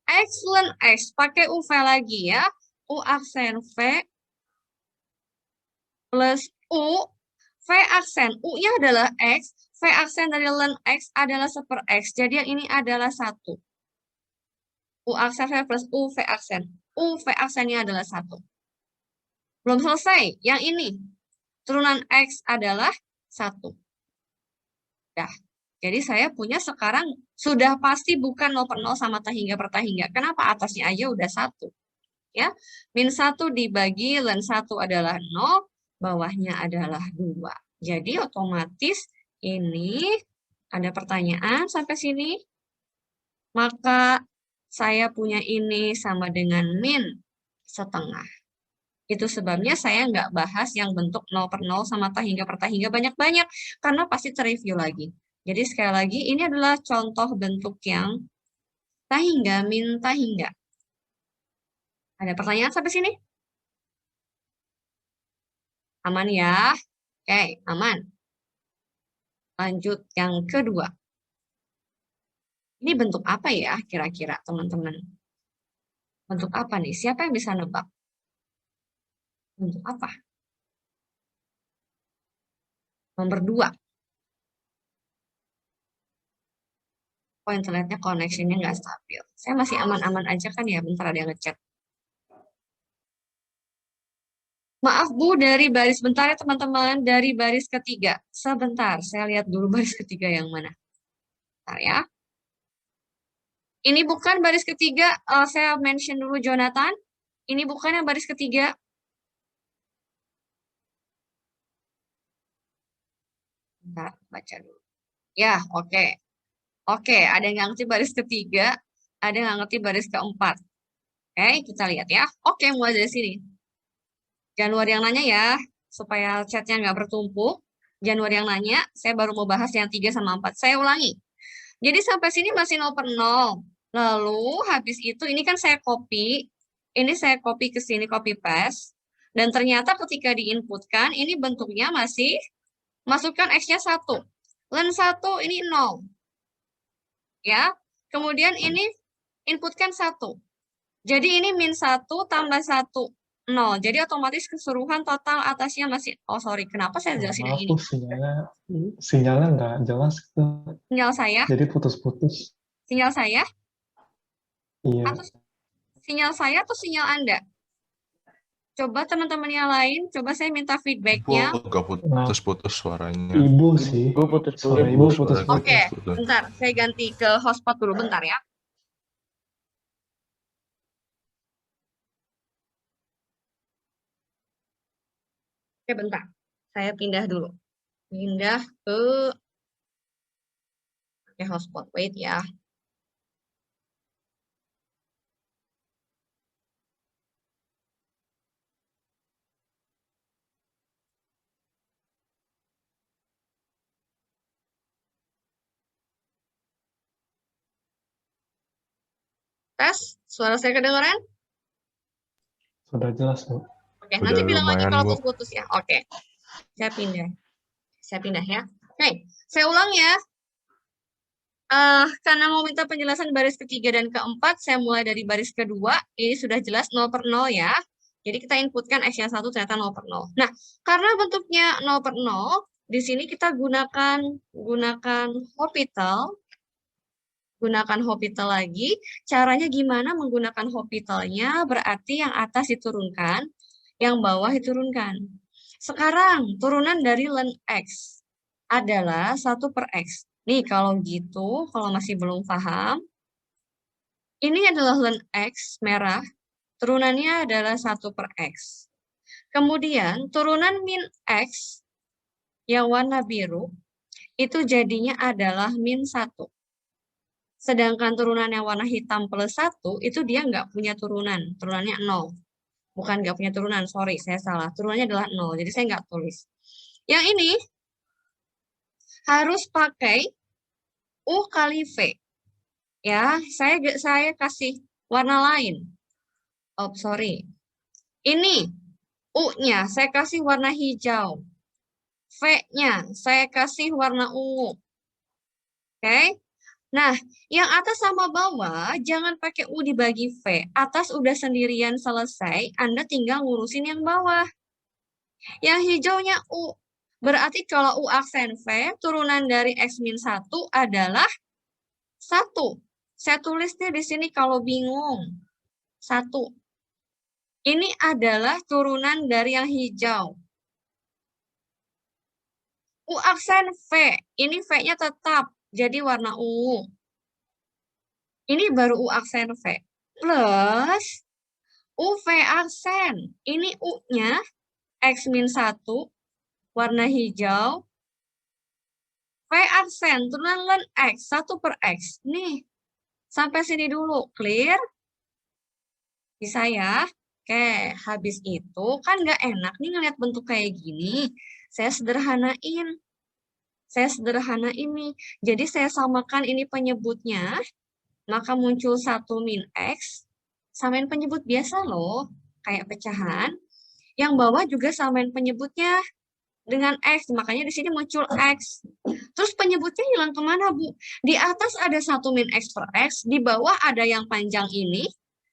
A: X len X pakai UV lagi ya. U aksen V plus U, V aksen. U-nya adalah X, V aksen dari len X adalah 1/X. Jadi yang ini adalah 1. U aksen V plus U V aksen. U V aksennya adalah 1. Belum selesai. Yang ini. Turunan X adalah 1. Dah. Jadi saya punya sekarang sudah pasti bukan 0/0 sama tahingga per tahingga. Kenapa? Atasnya aja udah 1. Ya. Min 1 dibagi len 1 adalah 0, bawahnya adalah 2. Jadi otomatis ini ada pertanyaan sampai sini. Maka saya punya ini sama dengan min setengah. Itu sebabnya saya nggak bahas yang bentuk 0/0 sama tahingga per tahingga banyak-banyak. Karena pasti terreview lagi. Jadi sekali lagi, ini adalah contoh bentuk yang tahingga min tahingga. Ada pertanyaan sampai sini? Aman ya? Oke, aman. Lanjut yang kedua. Ini bentuk apa ya kira-kira teman-teman? Bentuk apa nih? Siapa yang bisa nebak? Bentuk apa? Nomor 2. Oh, internetnya connection-nya nggak stabil. Saya masih aman-aman aja kan ya? Bentar ada yang ngechat. Maaf Bu, dari baris bentar ya teman-teman. Dari baris ketiga. Sebentar, saya lihat dulu baris ketiga yang mana. Bentar ya. Ini bukan baris ketiga. Saya mention dulu Jonathan. Ini bukan yang baris ketiga. Bentar, baca dulu. Ya, oke. Oke, ada yang nggak ngerti baris ketiga. Ada yang nggak ngerti baris keempat. Oke, kita lihat ya. Oke, mulai dari sini. Januari yang nanya ya, supaya chatnya nggak bertumpuk. Januari yang nanya, saya baru mau bahas yang 3 sama 4. Saya ulangi. Jadi sampai sini masih 0/0. Lalu habis itu, ini kan saya copy. Ini saya copy ke sini, copy paste. Dan ternyata ketika diinputkan, ini bentuknya masih, masukkan X-nya 1. Len 1 ini 0. Ya, kemudian ini inputkan 1. Jadi ini min 1 tambah 1. 0. Jadi otomatis keseluruhan total atasnya masih, oh sorry, kenapa saya jelasin yang ini?
D: Sinyalnya nggak jelas.
A: Sinyal saya?
D: Jadi putus-putus.
A: Sinyal saya?
D: Iya.
A: Atau sinyal saya atau sinyal Anda? Coba teman-teman yang lain, coba saya minta feedback-nya.
E: Gak putus-putus suaranya.
D: Ibu sih.
B: Ibu putus-putus.
D: Suara ibu putus-putus.
A: Oke, bentar. Saya ganti ke hotspot dulu, bentar ya. Oke, bentar. Saya pindah dulu. Pindah ke hotspot. Wait ya. Tes, suara saya kedengaran?
D: Sudah jelas, Bu.
A: Oke, nanti bilang lagi
E: lumayan,
A: kalau
E: Bu.
A: putus-putus ya. Oke, saya pindah. Saya pindah ya. Oke, saya ulang ya. Karena mau minta penjelasan baris ketiga dan keempat, saya mulai dari baris kedua. Ini sudah jelas 0/0 ya. Jadi kita inputkan X-nya 1 ternyata 0/0. Nah, karena bentuknya 0/0, di sini kita gunakan hospital. Gunakan hospital lagi. Caranya gimana menggunakan hospitalnya? Berarti yang atas diturunkan, yang bawah diturunkan. Sekarang, turunan dari len X adalah 1/X. Nih, kalau gitu, kalau masih belum paham, ini adalah len X merah, turunannya adalah 1/X. Kemudian, turunan min X yang warna biru, itu jadinya adalah min 1. Sedangkan turunan yang warna hitam plus 1, itu dia nggak punya turunan. Turunannya 0. Bukan nggak punya turunan, sorry, saya salah. Turunannya adalah 0, jadi saya nggak tulis. Yang ini harus pakai U kali V. Ya, saya kasih warna lain. Oh, sorry. Ini U-nya saya kasih warna hijau. V-nya saya kasih warna ungu. Oke? Nah, yang atas sama bawah jangan pakai U dibagi V. Atas udah sendirian selesai, Anda tinggal ngurusin yang bawah. Yang hijaunya U. Berarti kalau U aksen V, turunan dari X-1 adalah 1. Saya tulisnya di sini kalau bingung. 1. Ini adalah turunan dari yang hijau. U aksen V. Ini V-nya tetap. Jadi warna ungu. Ini baru U aksen V. Plus UV aksen. Ini U-nya X-1. Warna hijau. V aksen. Turunan len X. 1 per X. Nih. Sampai sini dulu. Clear? Bisa ya? Oke, habis itu kan nggak enak nih ngeliat bentuk kayak gini. Saya sederhanain. Saya sederhana ini. Jadi saya samakan ini penyebutnya. Maka muncul 1 min X. Samain penyebut biasa loh. Kayak pecahan. Yang bawah juga samain penyebutnya dengan X. Makanya di sini muncul X. Terus penyebutnya hilang kemana, Bu? Di atas ada 1 min X per X. Di bawah ada yang panjang ini.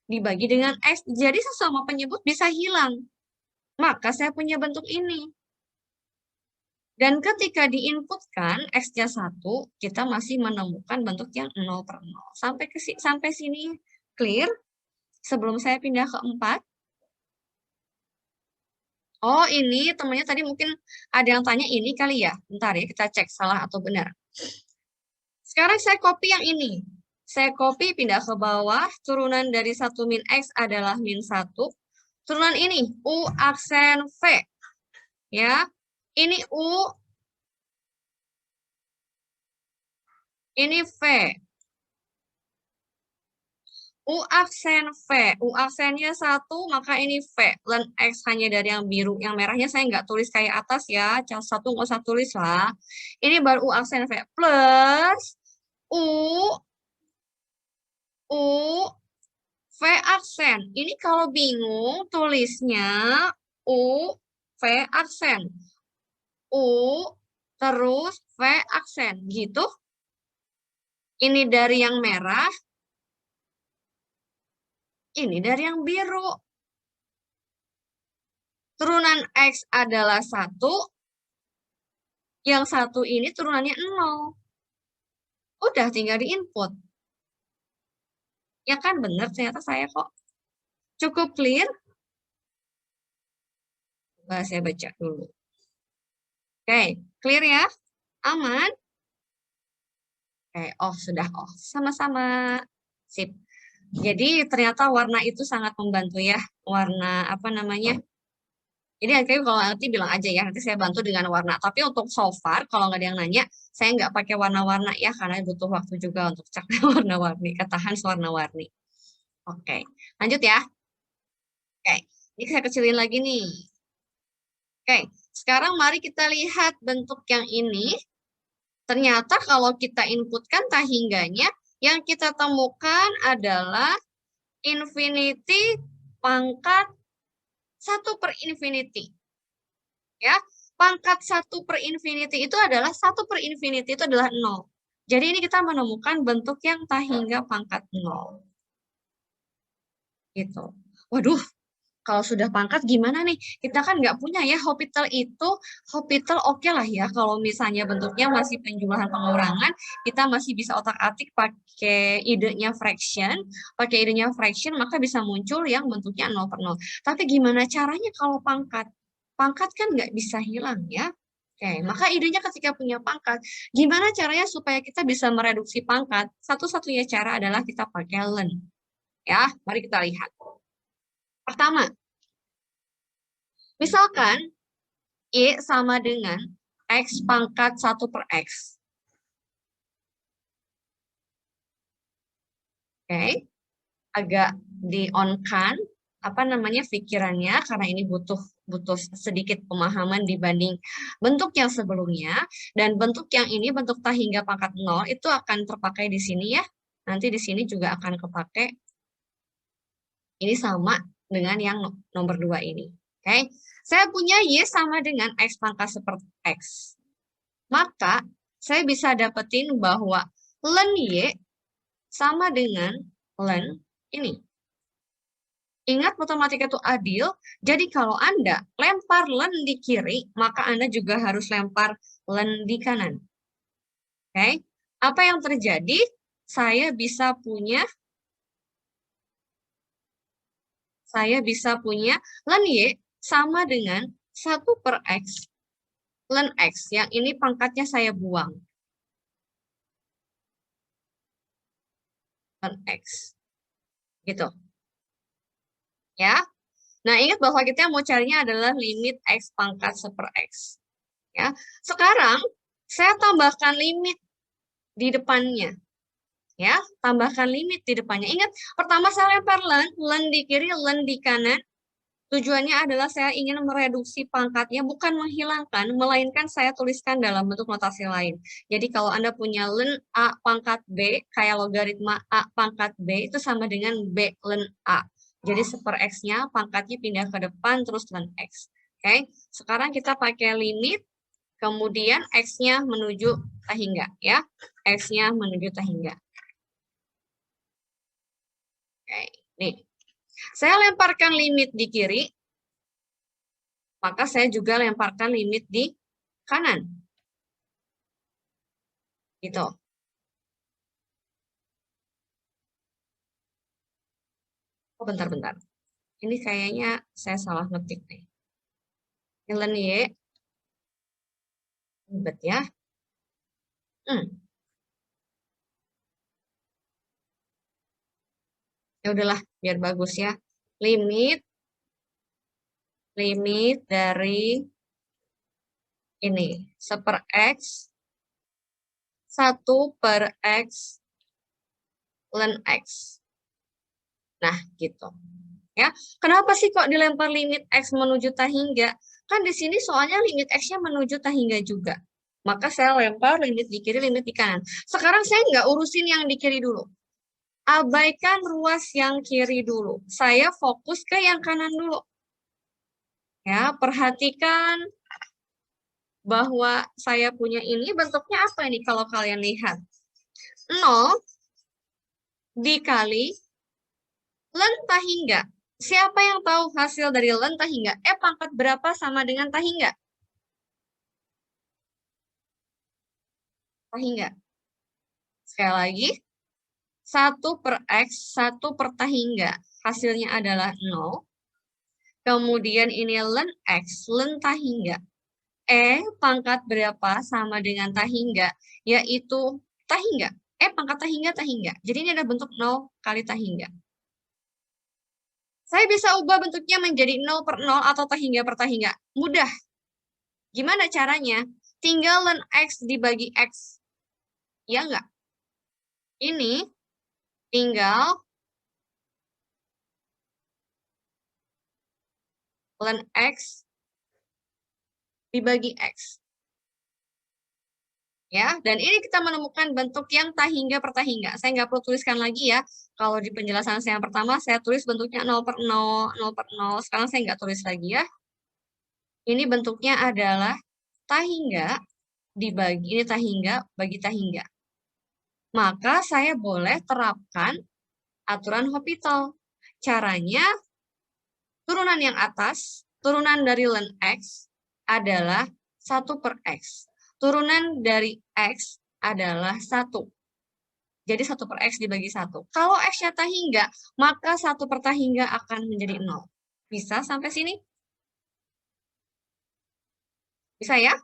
A: Dibagi dengan X. Jadi sesama penyebut bisa hilang. Maka saya punya bentuk ini. Dan ketika diinputkan X-nya 1, kita masih menemukan bentuk yang 0 per 0. Sampai sini clear? Sebelum saya pindah ke 4. Oh, ini temannya tadi mungkin ada yang tanya ini kali ya. Bentar ya, kita cek salah atau benar. Sekarang saya copy yang ini. Saya copy, pindah ke bawah. Turunan dari 1 min X adalah min 1. Turunan ini, U aksen V. Ya, ini U. Ini V. U aksen V. U aksennya 1, maka ini V. Len X hanya dari yang biru. Yang merahnya saya nggak tulis kayak atas ya. 1 nggak usah tulis lah. Ini baru U aksen V. Plus V aksen. Ini kalau bingung tulisnya U V aksen. U terus V aksen. Gitu. Ini dari yang merah. Ini dari yang biru. Turunan X adalah 1. Yang 1 ini turunannya 0. Udah tinggal diinput. Ya kan benar ternyata saya kok. Cukup clear? Coba saya baca dulu. Oke, clear ya? Aman? Oke, sudah off. Sama-sama. Sip. Jadi ternyata warna itu sangat membantu ya. Warna apa namanya? Jadi akhirnya kalau nanti bilang aja ya, nanti saya bantu dengan warna. Tapi untuk so far, kalau nggak ada yang nanya, saya nggak pakai warna-warna ya, karena butuh waktu juga untuk cek warna-warni, ketahan warna-warni. Oke, lanjut ya. Oke, ini saya kecilin lagi nih. Oke, sekarang mari kita lihat bentuk yang ini. Ternyata kalau kita inputkan tahingganya, yang kita temukan adalah infinity pangkat 1 per infinity. Ya, pangkat 1 per infinity itu adalah 1 per infinity itu adalah 0. Jadi ini kita menemukan bentuk yang tahingga pangkat 0. Gitu. Waduh, kalau sudah pangkat gimana nih? Kita kan nggak punya ya Hopital itu. Hopital oke lah ya. Kalau misalnya bentuknya masih penjumlahan pengurangan, kita masih bisa otak-atik pakai idenya fraction. Pakai idenya fraction, maka bisa muncul yang bentuknya 0 per 0. Tapi gimana caranya kalau pangkat? Pangkat kan nggak bisa hilang ya. Oke, maka idenya ketika punya pangkat, gimana caranya supaya kita bisa mereduksi pangkat? Satu-satunya cara adalah kita pakai len. Ya, mari kita lihat. Pertama, misalkan Y sama dengan X pangkat 1 per X. Oke, agak di-on-kan pikirannya, karena ini butuh sedikit pemahaman dibanding bentuk yang sebelumnya. Dan bentuk yang ini, bentuk tahingga pangkat 0, itu akan terpakai di sini ya. Nanti di sini juga akan kepakai. Ini sama dengan yang nomor 2 ini. Oke, saya punya Y sama dengan X pangkat 1 per X. Maka, saya bisa dapetin bahwa len Y sama dengan len ini. Ingat matematika itu adil, jadi kalau Anda lempar len di kiri, maka Anda juga harus lempar len di kanan. Oke, apa yang terjadi? Saya bisa punya len Y sama dengan 1/X len X, yang ini pangkatnya saya buang. Len X. Gitu. Ya. Nah, ingat bahwa kita mau carinya adalah limit X pangkat 1/X. Ya. Sekarang, saya tambahkan limit di depannya. Ya, tambahkan limit di depannya. Ingat, pertama saya lempar len di kiri, len di kanan. Tujuannya adalah saya ingin mereduksi pangkatnya, bukan menghilangkan, melainkan saya tuliskan dalam bentuk notasi lain. Jadi kalau Anda punya len A pangkat B, kayak logaritma A pangkat B, itu sama dengan B len A. Jadi 1/X-nya pangkatnya pindah ke depan, terus len X. Oke, sekarang kita pakai limit, kemudian X-nya menuju tahingga. Ya, X-nya menuju tahingga. Oke, nih. Saya lemparkan limit di kiri, maka saya juga lemparkan limit di kanan. Gitu. Oh, bentar-bentar. Ini kayaknya saya salah ngetik nih. Len Y. Ribet ya. Ya udahlah, biar bagus ya. Limit dari ini 1/X 1/X len X. Nah, gitu. Ya, kenapa sih kok dilempar limit X menuju tahingga? Kan di sini soalnya limit X-nya menuju tahingga juga. Maka saya lempar limit di kiri, limit di kanan. Sekarang saya nggak urusin yang di kiri dulu. Abaikan ruas yang kiri dulu. Saya fokus ke yang kanan dulu. Ya, perhatikan bahwa saya punya ini bentuknya apa ini kalau kalian lihat? 0 dikali len tahingga. Siapa yang tahu hasil dari len tahingga? Pangkat berapa sama dengan tahingga? Tahingga. Sekali lagi. 1/X, 1/tahingga. Hasilnya adalah 0. Kemudian ini len X, len tahingga. Pangkat berapa sama dengan tahingga? Yaitu tahingga. Pangkat tahingga. Jadi ini ada bentuk 0 kali tahingga. Saya bisa ubah bentuknya menjadi 0/0 atau tahingga per tahingga. Mudah. Gimana caranya? Tinggal len X dibagi X. Ya enggak? Ini tinggal len X dibagi X. Ya, dan ini kita menemukan bentuk yang tahingga per tahingga. Saya nggak perlu tuliskan lagi ya. Kalau di penjelasan saya yang pertama, saya tulis bentuknya 0/0, 0/0. Sekarang saya nggak tulis lagi ya. Ini bentuknya adalah tahingga dibagi, ini tahingga bagi tahingga. Maka saya boleh terapkan aturan Hopital. Caranya, turunan yang atas, turunan dari len X adalah 1/X. Turunan dari X adalah 1. Jadi 1/X dibagi 1. Kalau X-nya tahingga, maka 1/tahingga akan menjadi 0. Bisa sampai sini? Bisa ya?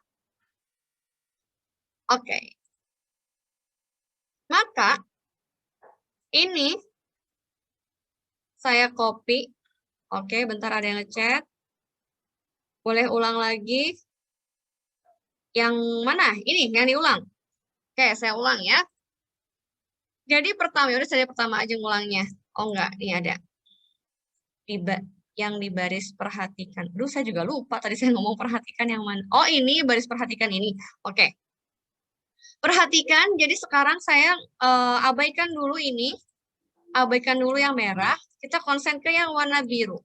A: Oke. Maka, ini saya copy. Oke, bentar ada yang ngechat. Boleh ulang lagi. Yang mana? Ini, yang diulang. Oke, saya ulang ya. Jadi pertama, udah saya pertama aja ngulangnya. Oh enggak, ini ada. Yang di baris perhatikan. Aduh, saya juga lupa tadi saya ngomong perhatikan yang mana. Oh, ini baris perhatikan ini. Oke. Perhatikan, jadi sekarang saya abaikan dulu ini. Abaikan dulu yang merah. Kita konsen ke yang warna biru.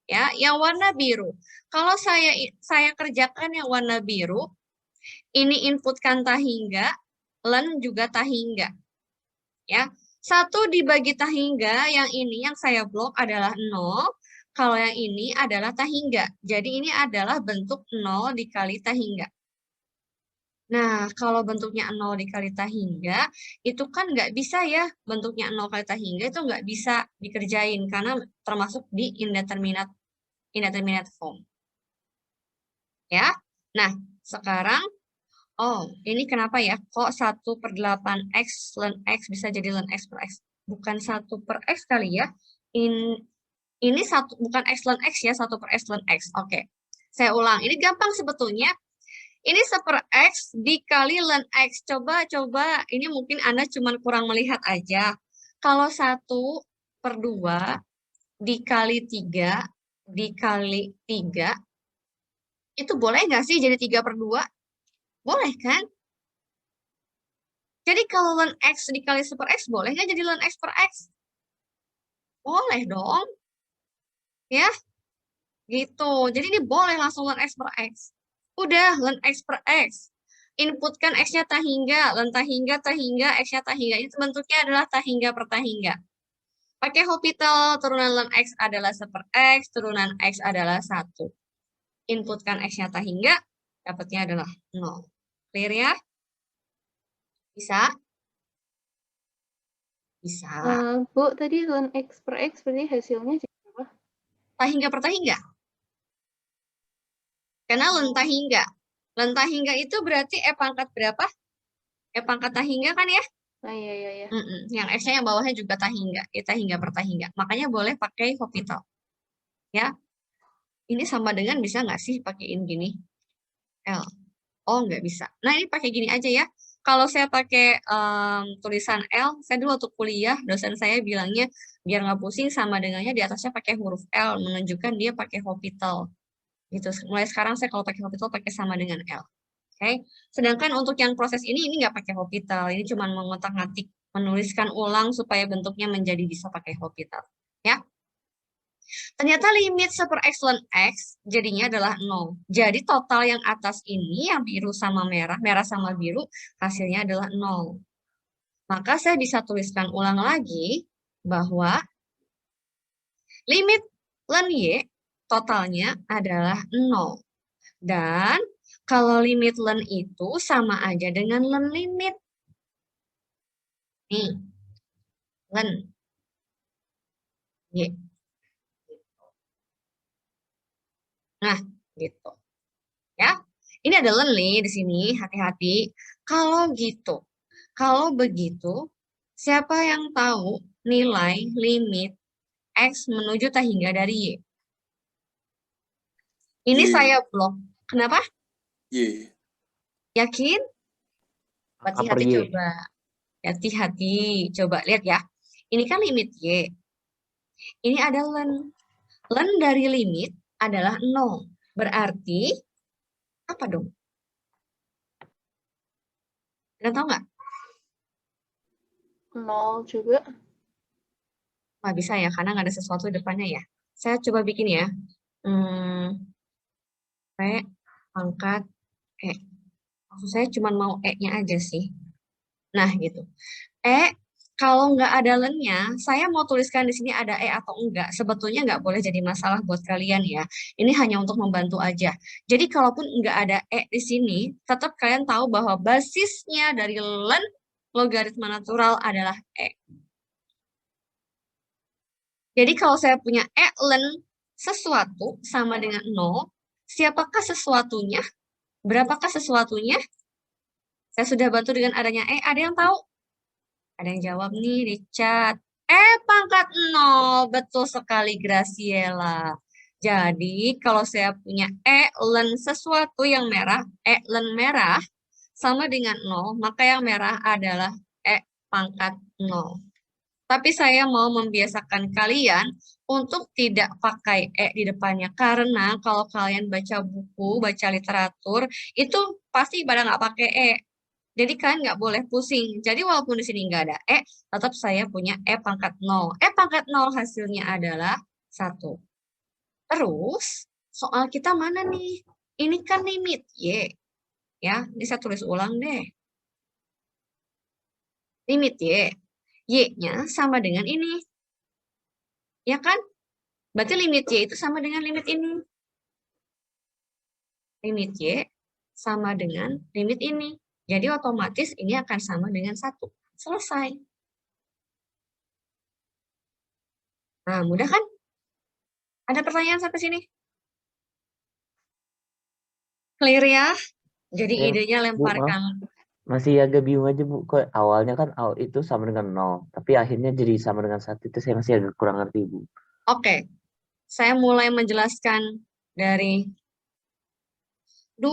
A: Ya, yang warna biru. Kalau saya kerjakan yang warna biru, ini inputkan tahingga, len juga tahingga. Ya, 1 dibagi tahingga, yang ini yang saya blok adalah 0. Kalau yang ini adalah tahingga. Jadi ini adalah bentuk 0 dikali tahingga. Nah, kalau bentuknya 0 dikali tahingga, itu kan nggak bisa ya. Bentuknya 0 kali tahingga itu nggak bisa dikerjain, karena termasuk di indeterminate form. Ya, nah sekarang, oh ini kenapa ya, kok 1/8x ln x bisa jadi ln x per x? Bukan 1/x kali ya, ini bukan x ln x ya, 1/x ln x. Oke, saya ulang, ini gampang sebetulnya. Ini 1/x dikali ln x. Coba, ini mungkin Anda cuma kurang melihat aja. Kalau 1/2 dikali 3 dikali 3, itu boleh nggak sih jadi 3/2? Boleh kan? Jadi kalau ln x dikali 1/x, boleh nggak jadi ln x per x? Boleh dong. Ya, gitu. Jadi ini boleh langsung ln x per x. Udah, ln x per x. Inputkan x-nya tahingga, ln tahingga, x-nya tahingga. Ini bentuknya adalah tahingga per tahingga. Pakai Hopital, turunan ln x adalah 1/x, turunan x adalah 1. Inputkan x-nya tahingga, dapatnya adalah 0. Clear ya? Bisa? Bisa.
F: Bu, tadi ln x per x berarti hasilnya jadi apa?
A: Tahingga per tahingga. Karena ln tahingga. Ln tahingga itu berarti E pangkat berapa? E pangkat tahingga kan ya?
F: Ah, iya.
A: Yang X-nya yang bawahnya juga tahingga. E tahingga per tahingga. Makanya boleh pakai Hopital. Ya. Ini sama dengan bisa nggak sih pakaiin gini? L. Oh, nggak bisa. Nah, ini pakai gini aja ya. Kalau saya pakai tulisan L, saya dulu waktu kuliah, dosen saya bilangnya, biar nggak pusing sama dengannya, di atasnya pakai huruf L, menunjukkan dia pakai Hopital. Gitu. Mulai sekarang saya kalau pakai Hopital pakai sama dengan L. Oke. Sedangkan untuk yang proses ini nggak pakai Hopital. Ini cuma mengotak-ngatik, menuliskan ulang supaya bentuknya menjadi bisa pakai Hopital. Ya. Ternyata limit 1/x ln x jadinya adalah 0. Jadi total yang atas ini, yang biru sama merah, merah sama biru, hasilnya adalah 0. Maka saya bisa tuliskan ulang lagi bahwa limit ln y totalnya adalah 0. Dan kalau limit ln itu sama aja dengan ln limit. Nih, ln y. Nah, gitu. Ya. Ini ada ln nih di sini, hati-hati. Kalau gitu, kalau begitu, siapa yang tahu nilai limit x menuju tahingga dari y? Ini saya blok. Kenapa?
G: Y.
A: Yakin?
B: Angka per
A: Hati-hati
B: Y.
A: coba. Hati-hati. Coba lihat ya. Ini kan limit y. Ini ada ln. Ln dari limit adalah 0. Berarti, apa dong? Kalian tahu nggak?
F: 0 juga.
A: Nggak bisa ya, karena nggak ada sesuatu di depannya ya. Saya coba bikin ya. P pangkat E. Maksud saya cuma mau E-nya aja sih. Nah, gitu. E, kalau nggak ada ln-nya, saya mau tuliskan di sini ada E atau enggak. Sebetulnya nggak boleh jadi masalah buat kalian ya. Ini hanya untuk membantu aja. Jadi, kalaupun nggak ada E di sini, tetap kalian tahu bahwa basisnya dari ln logaritma natural adalah E. Jadi, kalau saya punya E ln sesuatu sama dengan 0, siapakah sesuatunya? Berapakah sesuatunya? Saya sudah bantu dengan adanya E. Ada yang tahu? Ada yang jawab nih di chat. E pangkat 0. Betul sekali, Graciela. Jadi, kalau saya punya E ln sesuatu yang merah, E ln merah, sama dengan 0, maka yang merah adalah E pangkat 0. Tapi saya mau membiasakan kalian untuk tidak pakai E di depannya. Karena kalau kalian baca buku, baca literatur, itu pasti pada nggak pakai E. Jadi kalian nggak boleh pusing. Jadi walaupun di sini nggak ada E, tetap saya punya E pangkat 0. E pangkat 0 hasilnya adalah 1. Terus, soal kita mana nih? Ini kan limit Y. Ya, bisa tulis ulang deh. Limit Y. Y-nya sama dengan ini. Ya kan? Berarti limit Y itu sama dengan limit ini. Limit Y sama dengan limit ini. Jadi otomatis ini akan sama dengan 1. Selesai. Nah, mudah kan? Ada pertanyaan sampai sini? Clear ya? Jadi
B: Ya,
A: idenya
B: Bu,
A: lemparkan.
B: masih agak bingung aja Bu. Kok awalnya kan itu sama dengan 0, tapi akhirnya jadi sama dengan 1. Itu saya masih agak kurang ngerti Bu.
A: Oke. Saya mulai menjelaskan dari 2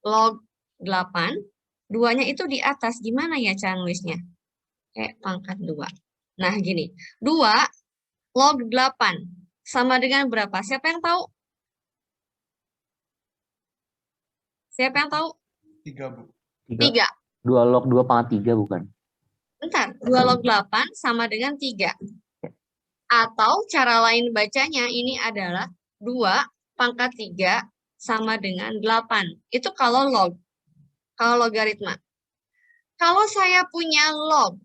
A: log 8. 2-nya itu di atas. Gimana ya cara nulisnya? Pangkat 2. Nah, gini. 2 log 8 sama dengan berapa? Siapa yang tahu? Siapa yang tahu?
E: 3, Bu.
A: 3.
B: 2 log 2 pangkat 3 bukan?
A: Bentar. 2 log 8 sama dengan 3. Atau cara lain bacanya ini adalah 2 pangkat 3 sama dengan 8. Itu kalau log. Kalau logaritma. Kalau saya punya log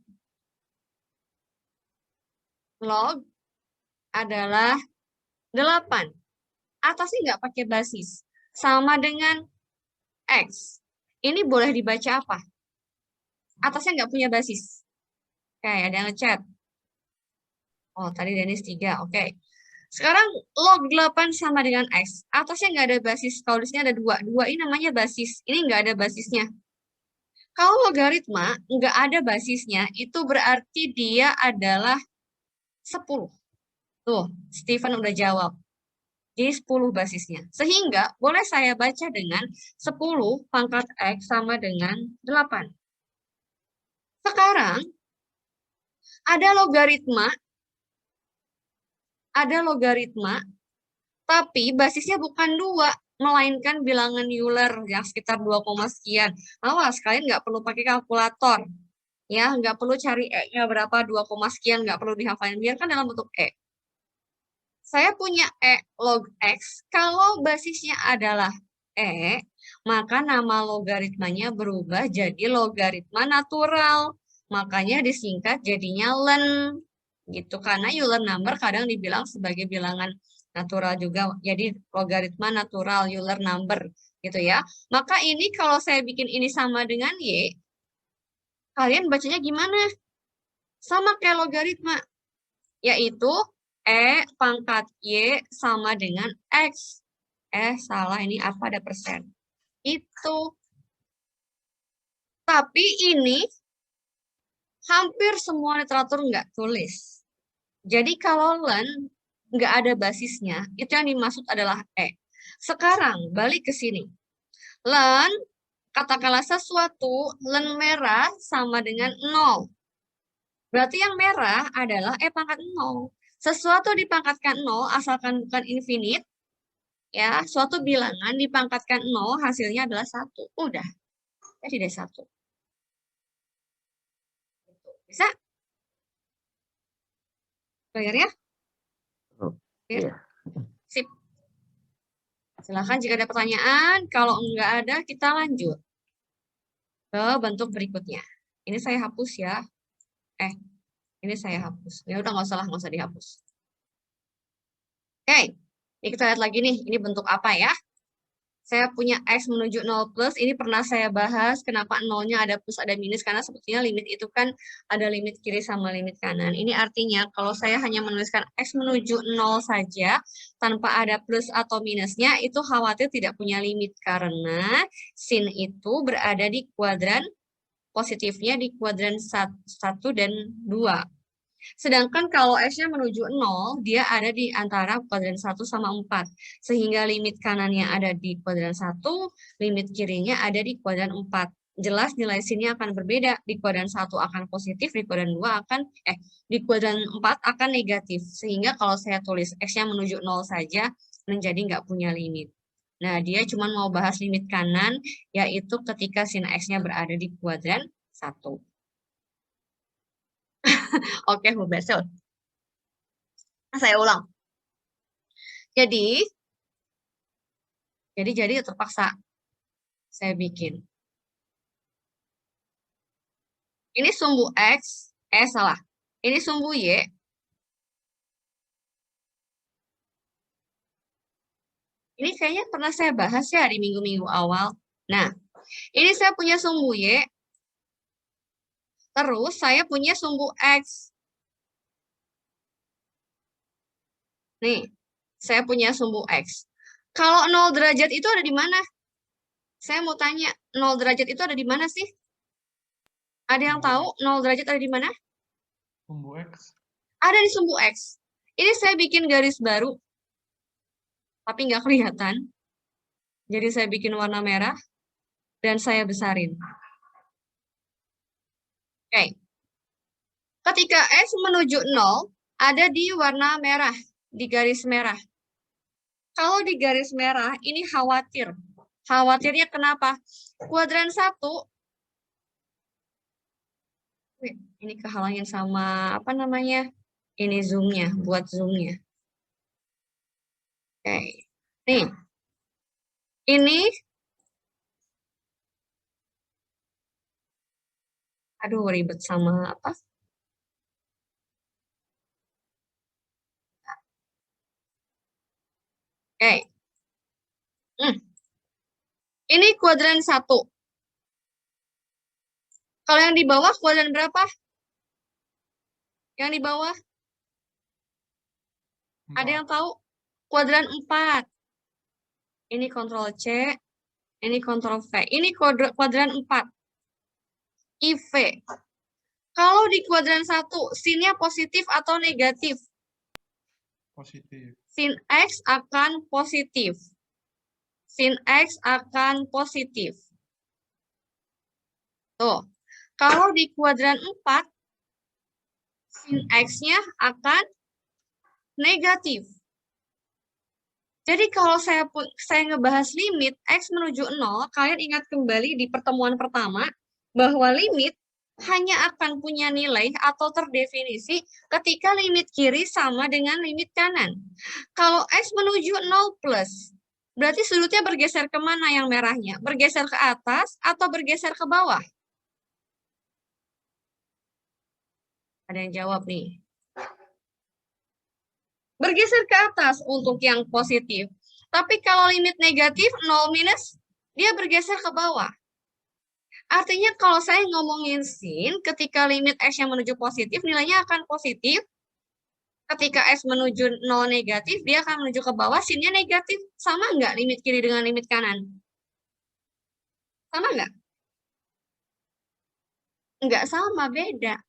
A: adalah 8. Atasnya nggak pakai basis. Sama dengan X. Ini boleh dibaca apa? Atasnya nggak punya basis. Oke, ada yang ngechat. Oh, tadi Dennis 3. Oke. Sekarang log 8 sama dengan X. Atasnya nggak ada basis. Kalau di sini ada 2. 2 ini namanya basis. Ini nggak ada basisnya. Kalau logaritma nggak ada basisnya, itu berarti dia adalah 10. Tuh, Steven udah jawab. Jadi 10 basisnya. Sehingga boleh saya baca dengan 10 pangkat X sama dengan 8. Sekarang ada logaritma, tapi basisnya bukan 2, melainkan bilangan Euler yang sekitar 2, sekian. Awas, kalian nggak perlu pakai kalkulator. Ya, nggak perlu cari E-nya berapa, 2, sekian, nggak perlu dihafalin. Biarkan dalam bentuk E. Saya punya E log X, kalau basisnya adalah E, maka nama logaritmanya berubah jadi logaritma natural. Makanya disingkat jadinya ln. Gitu, karena Euler number kadang dibilang sebagai bilangan natural juga. Jadi logaritma natural Euler number. Gitu ya. Maka ini kalau saya bikin ini sama dengan Y, kalian bacanya gimana? Sama kayak logaritma. Yaitu E pangkat Y sama dengan X. Salah, ini apa ada persen. Itu. Tapi ini hampir semua literatur nggak tulis. Jadi kalau ln nggak ada basisnya, itu yang dimaksud adalah E. Sekarang balik ke sini. Ln, katakanlah sesuatu, ln merah sama dengan 0. Berarti yang merah adalah E pangkat 0. Sesuatu dipangkatkan 0 asalkan bukan infinite, ya, suatu bilangan dipangkatkan 0 hasilnya adalah 1. Udah. Jadi deh 1. Bisa? Clear ya?
B: Iya.
A: Sip. Silakan jika ada pertanyaan. Kalau enggak ada, kita lanjut ke bentuk berikutnya. Ini saya hapus ya. Ini saya hapus. Ya udah nggak usah dihapus. Oke, ini kita lihat lagi nih. Ini bentuk apa ya? Saya punya X menuju 0 plus. Ini pernah saya bahas kenapa 0-nya ada plus, ada minus. Karena sebetulnya limit itu kan ada limit kiri sama limit kanan. Ini artinya kalau saya hanya menuliskan X menuju 0 saja, tanpa ada plus atau minusnya, itu khawatir tidak punya limit. Karena sin itu berada di kuadran positifnya, di kuadran 1 dan 2. Sedangkan kalau X-nya menuju 0, dia ada di antara kuadran 1 sama 4. Sehingga limit kanannya ada di kuadran 1, limit kirinya ada di kuadran 4. Jelas nilai sinnya akan berbeda. Di kuadran 1 akan positif, di kuadran 2 akan, di kuadran 4 akan negatif. Sehingga kalau saya tulis X-nya menuju 0 saja, menjadi nggak punya limit. Nah, dia cuma mau bahas limit kanan, yaitu ketika sin X-nya berada di kuadran 1. Oke, Bu Basel. Saya ulang. Jadi terpaksa saya bikin. Ini sumbu X, salah. Ini sumbu Y. Ini kayaknya pernah saya bahas ya di minggu-minggu awal. Nah, ini saya punya sumbu Y. Terus saya punya sumbu X. Nih, saya punya sumbu X. Kalau 0 derajat itu ada di mana? Saya mau tanya, 0 derajat itu ada di mana sih? Ada yang tahu 0 derajat ada di mana?
D: Sumbu X.
A: Ada di sumbu X. Ini saya bikin garis baru, tapi nggak kelihatan. Jadi saya bikin warna merah, dan saya besarin. Oke. Ketika X menuju 0, ada di warna merah, di garis merah. Kalau di garis merah, ini khawatir. Khawatirnya kenapa? Kuadran 1, ini kehalangin sama, apa namanya? Ini zoom-nya, buat zoom-nya. Oke. Nih. Ini, aduh ribet sama apa? Oke. Ini kuadran 1. Kalau yang di bawah kuadran berapa? Yang di bawah? Ada yang tahu? Kuadran 4. Ini kontrol C, ini kontrol V. Ini kuadran 4. IV. Kalau di kuadran 1, sinnya positif atau negatif?
D: Positif.
A: Sin X akan positif. Sin X akan positif. Tuh. Kalau di kuadran 4, sin X-nya akan negatif. Jadi kalau saya ngebahas limit X menuju 0, kalian ingat kembali di pertemuan pertama, bahwa limit hanya akan punya nilai atau terdefinisi ketika limit kiri sama dengan limit kanan. Kalau X menuju 0 plus, berarti sudutnya bergeser kemana yang merahnya? Bergeser ke atas atau bergeser ke bawah? Ada yang jawab nih. Bergeser ke atas untuk yang positif. Tapi kalau limit negatif 0 minus, dia bergeser ke bawah. Artinya kalau saya ngomongin sin, ketika limit X yang menuju positif, nilainya akan positif. Ketika X menuju 0 negatif, dia akan menuju ke bawah, sinnya negatif. Sama nggak limit kiri dengan limit kanan? Sama nggak? Nggak sama, beda.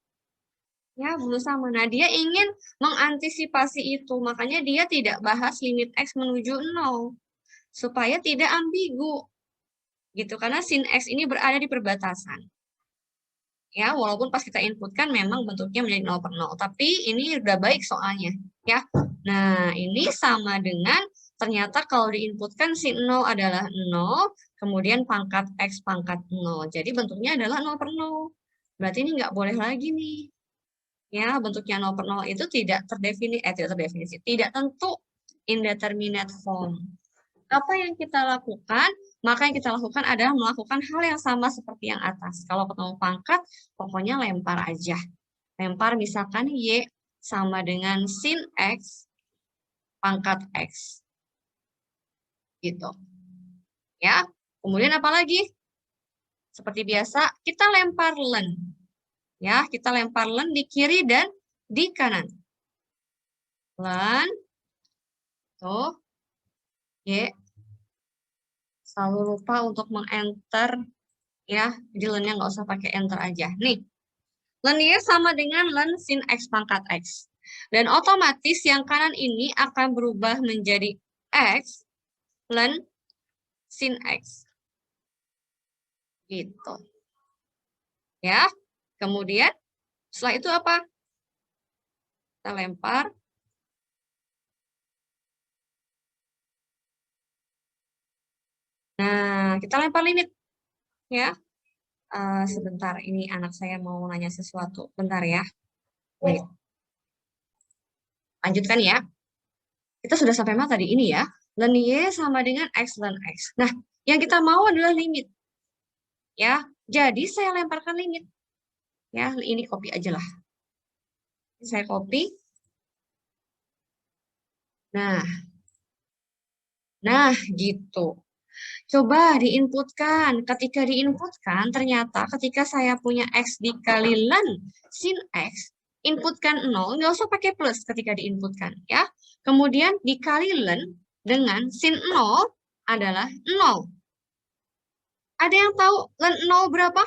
A: Ya, belum sama. Nah, dia ingin mengantisipasi itu. Makanya dia tidak bahas limit X menuju 0. Supaya tidak ambigu. Gitu. Karena sin X ini berada di perbatasan. Ya, walaupun pas kita inputkan memang bentuknya menjadi 0 per 0. Tapi ini udah baik soalnya. Ya. Nah, ini sama dengan ternyata kalau diinputkan sin 0 adalah 0. Kemudian pangkat X pangkat 0. Jadi bentuknya adalah 0 per 0. Berarti ini nggak boleh lagi nih. Ya, bentuknya 0 per 0 itu tidak terdefinisi, tidak tentu indeterminate form. Apa yang kita lakukan? Maka yang kita lakukan adalah melakukan hal yang sama seperti yang atas. Kalau ketemu pangkat, pokoknya lempar aja. Lempar misalkan Y sama dengan sin X pangkat X. Gitu. Ya, kemudian apa lagi? Seperti biasa, kita lempar len. Ya, kita lempar len di kiri dan di kanan. Len, tuh, Y. Selalu lupa untuk meng-enter, ya, jadi lennya nggak usah pakai enter aja. Nih, len Y sama dengan len sin X pangkat X. Dan otomatis yang kanan ini akan berubah menjadi X, len sin X. Gitu. Ya. Kemudian, setelah itu apa? Kita lempar. Nah, kita lempar limit. Ya. Sebentar, ini anak saya mau nanya sesuatu. Bentar ya. Wait. Lanjutkan ya. Kita sudah sampai mana tadi? Ini ya. Len Y sama dengan X len X. Nah, yang kita mau adalah limit. Ya. Jadi, saya lemparkan limit. Ya, ini copy aja lah. Saya copy. Nah, gitu. Coba diinputkan. Ketika diinputkan, ternyata ketika saya punya X dikali len sin X, inputkan 0, nggak usah pakai plus ketika diinputkan. Ya. Kemudian dikali len dengan sin 0 adalah 0. Ada yang tahu len 0 berapa?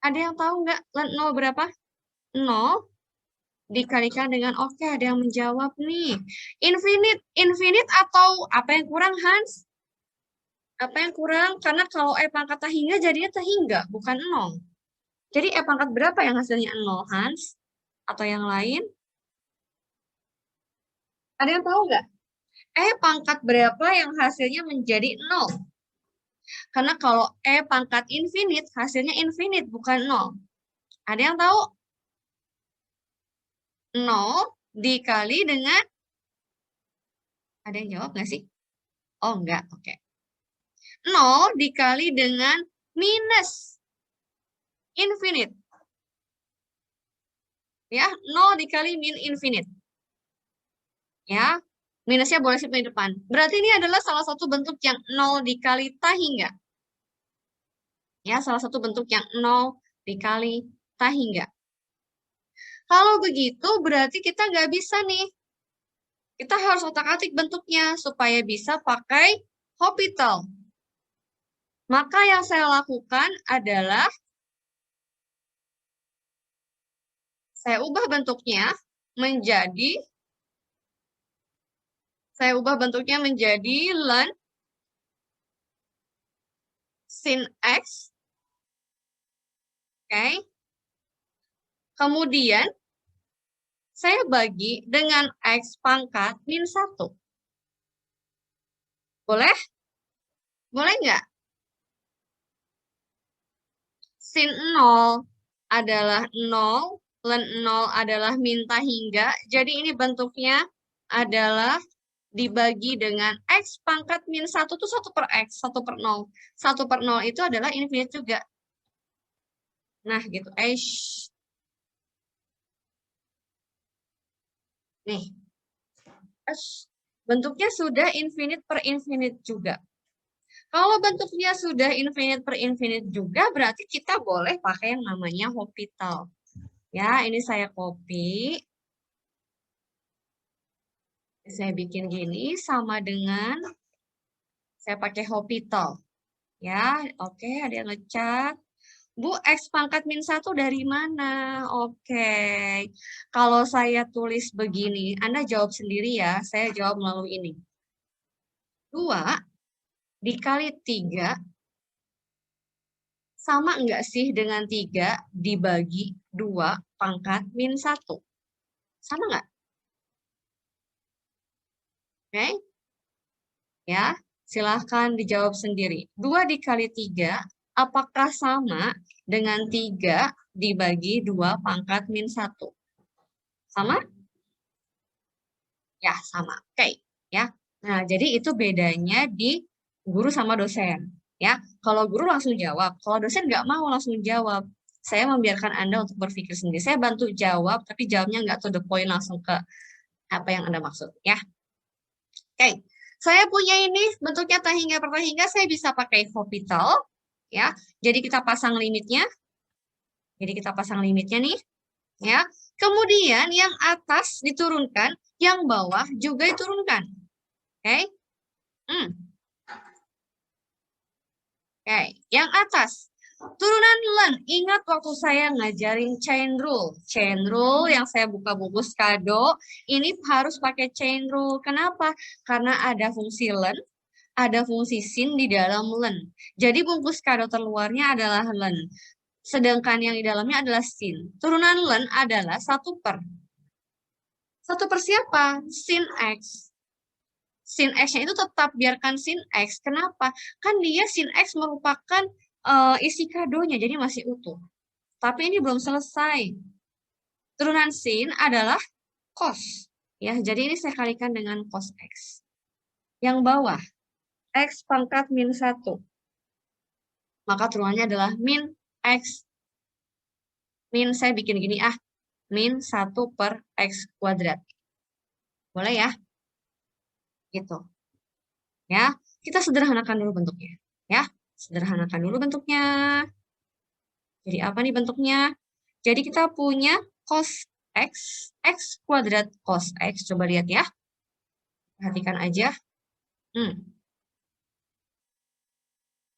A: Ada yang tahu nggak len 0 berapa? 0 dikalikan dengan oke, ada yang menjawab nih. Infinite atau apa yang kurang, Hans? Apa yang kurang? Karena kalau E pangkat tahingga jadinya tahingga, bukan 0. Jadi E pangkat berapa yang hasilnya 0, Hans? Atau yang lain? Ada yang tahu nggak? E pangkat berapa yang hasilnya menjadi 0? Karena kalau E pangkat infinite, hasilnya infinite, bukan 0. Ada yang tahu? 0 dikali dengan, ada yang jawab nggak sih? Oh, enggak, oke. 0 dikali dengan minus infinite. Ya, 0 dikali min infinite. Ya, minusnya boleh simpan di depan. Berarti ini adalah salah satu bentuk yang 0 dikali tahingga. Ya, salah satu bentuk yang 0 dikali tahingga. Kalau begitu, berarti kita nggak bisa nih. Kita harus otak-atik bentuknya supaya bisa pakai Hopital. Maka yang saya lakukan adalah saya ubah bentuknya menjadi len sin X. Oke. Kemudian saya bagi dengan X pangkat min 1. Boleh? Boleh nggak? Sin 0 adalah 0, len 0 adalah min tahingga. Jadi ini bentuknya adalah dibagi dengan X pangkat min 1 itu 1 per X, 1 per 0. 1 per 0 itu adalah infinite juga. Nah, gitu. Nih. Bentuknya sudah infinite per infinite juga. Kalau bentuknya sudah infinite per infinite juga, berarti kita boleh pakai yang namanya Hopital. Ya, ini saya copy. Saya bikin gini, sama dengan saya pakai Hopital. Ya, oke, ada yang ngecat. Bu, X pangkat min 1 dari mana? Oke. Kalau saya tulis begini, Anda jawab sendiri ya. Saya jawab melalui ini. 2 dikali 3 sama enggak sih dengan 3 dibagi 2 pangkat min 1? Sama enggak? Oke. Ya, silahkan dijawab sendiri. 2 dikali 3, apakah sama dengan 3 dibagi 2 pangkat min 1? Sama? Ya, sama. Oke. Ya. Nah, jadi itu bedanya di guru sama dosen. Ya, kalau guru langsung jawab, kalau dosen nggak mau langsung jawab. Saya membiarkan Anda untuk berpikir sendiri. Saya bantu jawab, tapi jawabnya nggak to the point langsung ke apa yang Anda maksud. Ya, oke. Saya punya ini bentuknya tahingga per tahingga, saya bisa pakai Hopital. Ya, jadi kita pasang limitnya. Nih. Ya, kemudian yang atas diturunkan, yang bawah juga diturunkan. Oke. Oke, yang atas. Turunan len. Ingat waktu saya ngajarin chain rule. Chain rule yang saya buka bungkus kado, ini harus pakai chain rule. Kenapa? Karena ada fungsi len, ada fungsi sin di dalam len. Jadi bungkus kado terluarnya adalah len. Sedangkan yang di dalamnya adalah sin. Turunan len adalah 1 per. 1 per siapa? Sin X. Sin X-nya itu tetap biarkan sin X. Kenapa? Kan dia sin X merupakan isi kadonya, jadi masih utuh. Tapi ini belum selesai. Turunan sin adalah cos. Ya, jadi ini saya kalikan dengan cos X. Yang bawah, X pangkat min 1. Maka turunannya adalah min X Saya bikin gini min 1 per X kuadrat. Boleh ya? Gitu. Ya, kita sederhanakan dulu bentuknya. Ya, sederhanakan dulu bentuknya. Jadi apa nih bentuknya? Jadi kita punya cos X, X kuadrat cos X. Coba lihat ya. Perhatikan aja.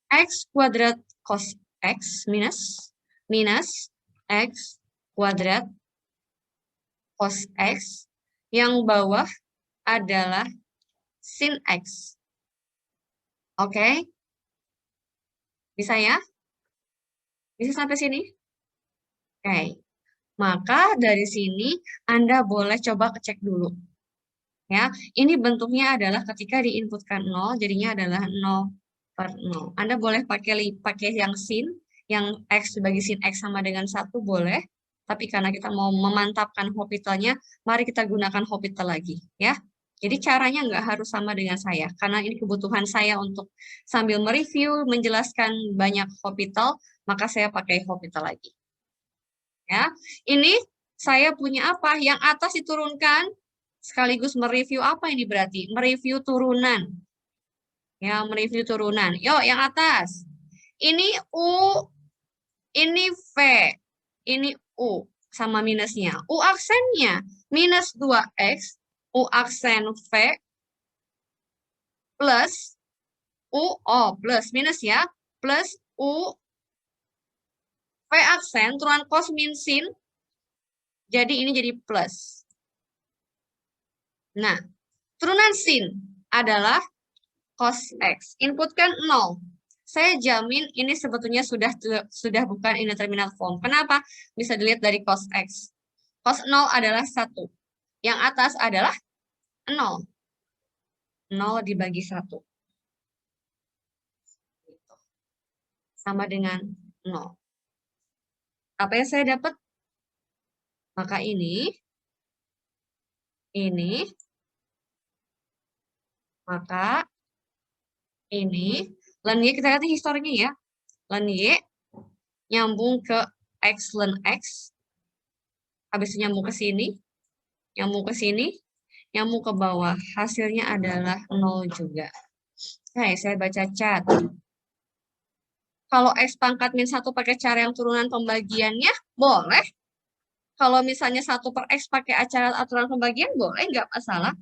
A: X kuadrat cos X minus X kuadrat cos X. Yang bawah adalah sin X. Oke? Bisa ya? Bisa sampai sini? Oke. Maka dari sini Anda boleh coba cek dulu. Ya, ini bentuknya adalah ketika diinputkan 0, jadinya adalah 0 per 0. Anda boleh pakai yang sin, yang X dibagi sin X sama dengan 1 boleh. Tapi karena kita mau memantapkan Hopitalnya, mari kita gunakan Hopital lagi. Ya. Jadi caranya nggak harus sama dengan saya, karena ini kebutuhan saya untuk sambil mereview, menjelaskan banyak Hopital, maka saya pakai Hopital lagi. Ya, ini saya punya apa? Yang atas diturunkan, sekaligus mereview apa ini berarti? Mereview turunan. Ya, mereview turunan. Yuk, yang atas. Ini U, ini V, ini U, sama minusnya. U aksennya, minus 2X, U aksen V, plus U, plus minus ya, plus U, V aksen, turunan cos min sin, jadi ini jadi plus. Nah, turunan sin adalah cos X. Inputkan 0. Saya jamin ini sebetulnya sudah bukan indeterminate form. Kenapa? Bisa dilihat dari cos X. Cos 0 adalah 1. Yang atas adalah 0. 0 dibagi 1. Sama dengan 0. Apa yang saya dapat? Maka ini, maka ini, len Y kita lihat historinya ya. Len Y nyambung ke X len X. Habis itu nyambung ke sini, nyambung ke sini, nyambung ke bawah. Hasilnya adalah 0 juga. Oke, saya baca cat. Kalau X pangkat min 1 pakai cara yang turunan pembagiannya, boleh. Kalau misalnya 1 per X pakai aturan pembagian, boleh, nggak masalah.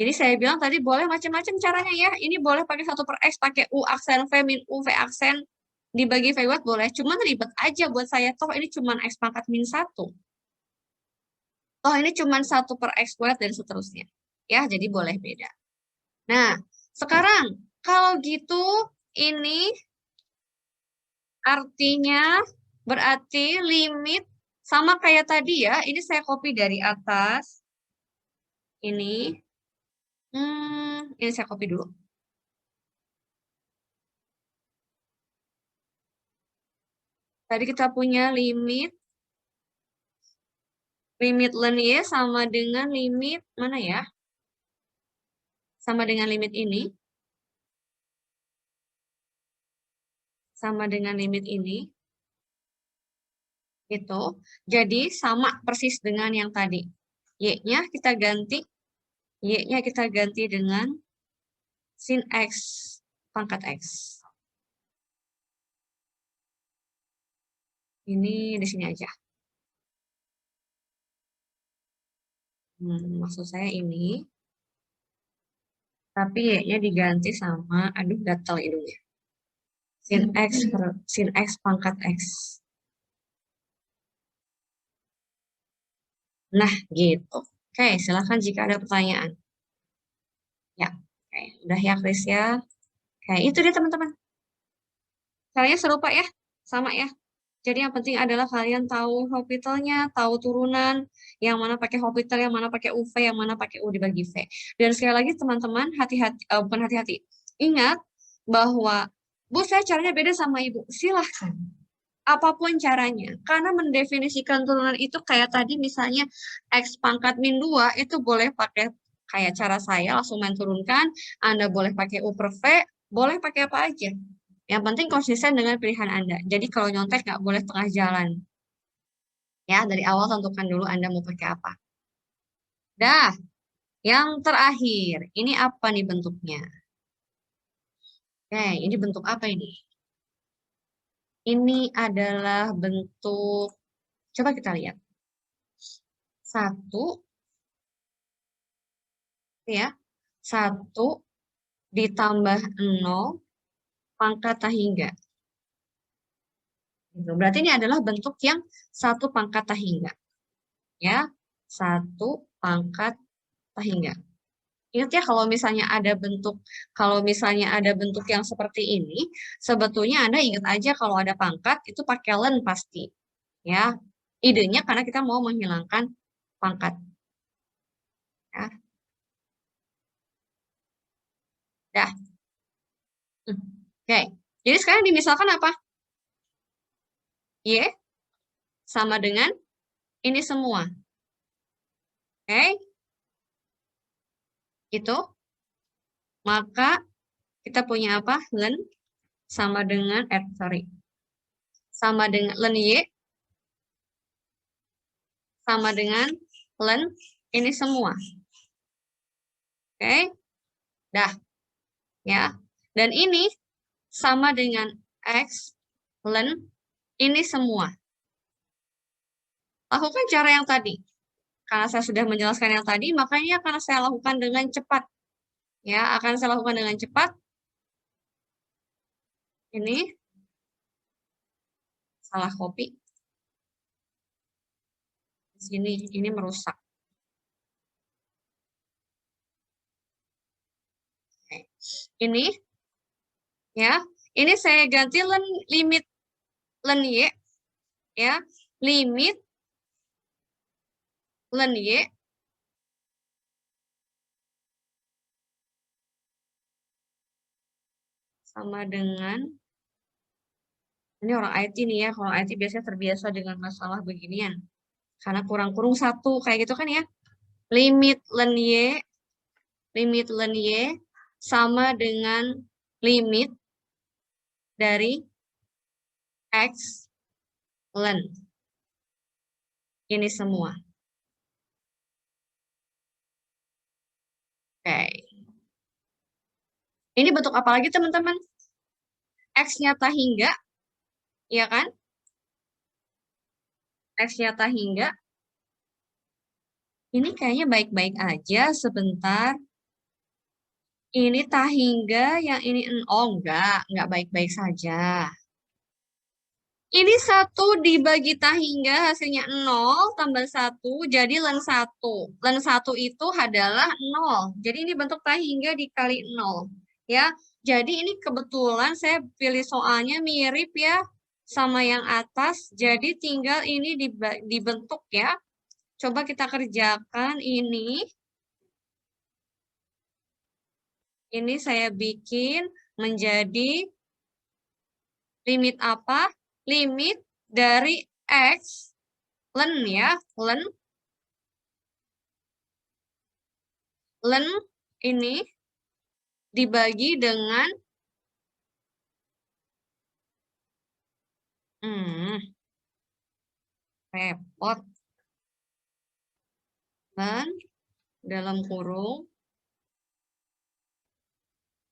A: Jadi saya bilang tadi boleh macam-macam caranya ya. Ini boleh pakai 1 per X, pakai U aksen V min U V aksen, dibagi V kuadrat boleh. Cuman ribet aja buat saya. Toh ini cuman X pangkat min 1. Toh ini cuman 1 per X kuadrat dan seterusnya. Ya, jadi boleh beda. Nah, sekarang kalau gitu ini artinya berarti limit sama kayak tadi ya. Ini saya copy dari atas. Ini saya copy dulu. Tadi kita punya limit len Y sama dengan limit mana ya? Sama dengan limit ini. Sama dengan limit ini. Gitu. Jadi sama persis dengan yang tadi. Y-nya kita ganti. Y-nya kita ganti dengan sin X pangkat X. Ini di sini aja. Maksud saya ini. Tapi Y-nya diganti sama, aduh gatel hidungnya. Sin X pangkat X. Nah, gitu. Oke, silakan jika ada pertanyaan. Ya, oke. Udah ya, Chris ya. Oke, itu dia teman-teman. Caranya serupa ya, sama ya. Jadi yang penting adalah kalian tahu Hopitalnya, tahu turunan, yang mana pakai Hopital, yang mana pakai UV, yang mana pakai U dibagi V. Dan sekali lagi teman-teman, bukan hati-hati. Ingat bahwa, Bu, saya caranya beda sama Ibu. Silahkan. Apapun caranya. Karena mendefinisikan turunan itu kayak tadi misalnya X pangkat min 2 itu boleh pakai kayak cara saya langsung main turunkan. Anda boleh pakai U per V, boleh pakai apa aja. Yang penting konsisten dengan pilihan Anda. Jadi kalau nyontek nggak boleh tengah jalan. Ya, dari awal tentukan dulu Anda mau pakai apa. Dah, yang terakhir, ini apa nih bentuknya? Oke, ini bentuk apa ini? Ini adalah bentuk, coba kita lihat. 1, ya, 1 ditambah 0 pangkat tahingga. Berarti ini adalah bentuk yang 1 pangkat tahingga. Ya, 1 pangkat tahingga. Ingat ya kalau misalnya ada bentuk yang seperti ini, sebetulnya Anda ingat aja kalau ada pangkat itu pakai len pasti. Ya. Idenya karena kita mau menghilangkan pangkat. Ya. Dah. Oke. Jadi sekarang dimisalkan apa? Y sama dengan ini semua. Oke. Itu. Maka kita punya apa? Len sama dengan, sama dengan len Y sama dengan len ini semua. Oke. Dah. Ya. Dan ini sama dengan X len ini semua. Lakukan cara yang tadi. Karena saya sudah menjelaskan yang tadi, makanya akan saya lakukan dengan cepat. Ya, akan saya lakukan dengan cepat. Ini salah copy. Di sini ini merusak. Oke. Ini ya, ini saya ganti limit len Y ya, limit len Y sama dengan, ini orang IT nih ya, kalau IT biasanya terbiasa dengan masalah beginian. Karena kurang-kurung 1, kayak gitu kan ya. Limit len Y sama dengan limit dari X len. Ini semua. Oke. Ini bentuk apa lagi teman-teman? X nyata hingga, iya kan? X nyata hingga. Ini kayaknya baik-baik aja sebentar. Ini tahingga, yang ini oh enggak baik-baik saja. Ini 1 dibagi tahingga hasilnya 0 tambah 1 jadi len 1. Len 1 itu adalah 0. Jadi ini bentuk tahingga dikali 0. Ya, jadi ini kebetulan saya pilih soalnya mirip ya sama yang atas. Jadi tinggal ini dibentuk ya. Coba kita kerjakan ini. Ini saya bikin menjadi limit apa? Limit dari X, len ya, len ini dibagi dengan repot. Len dalam kurung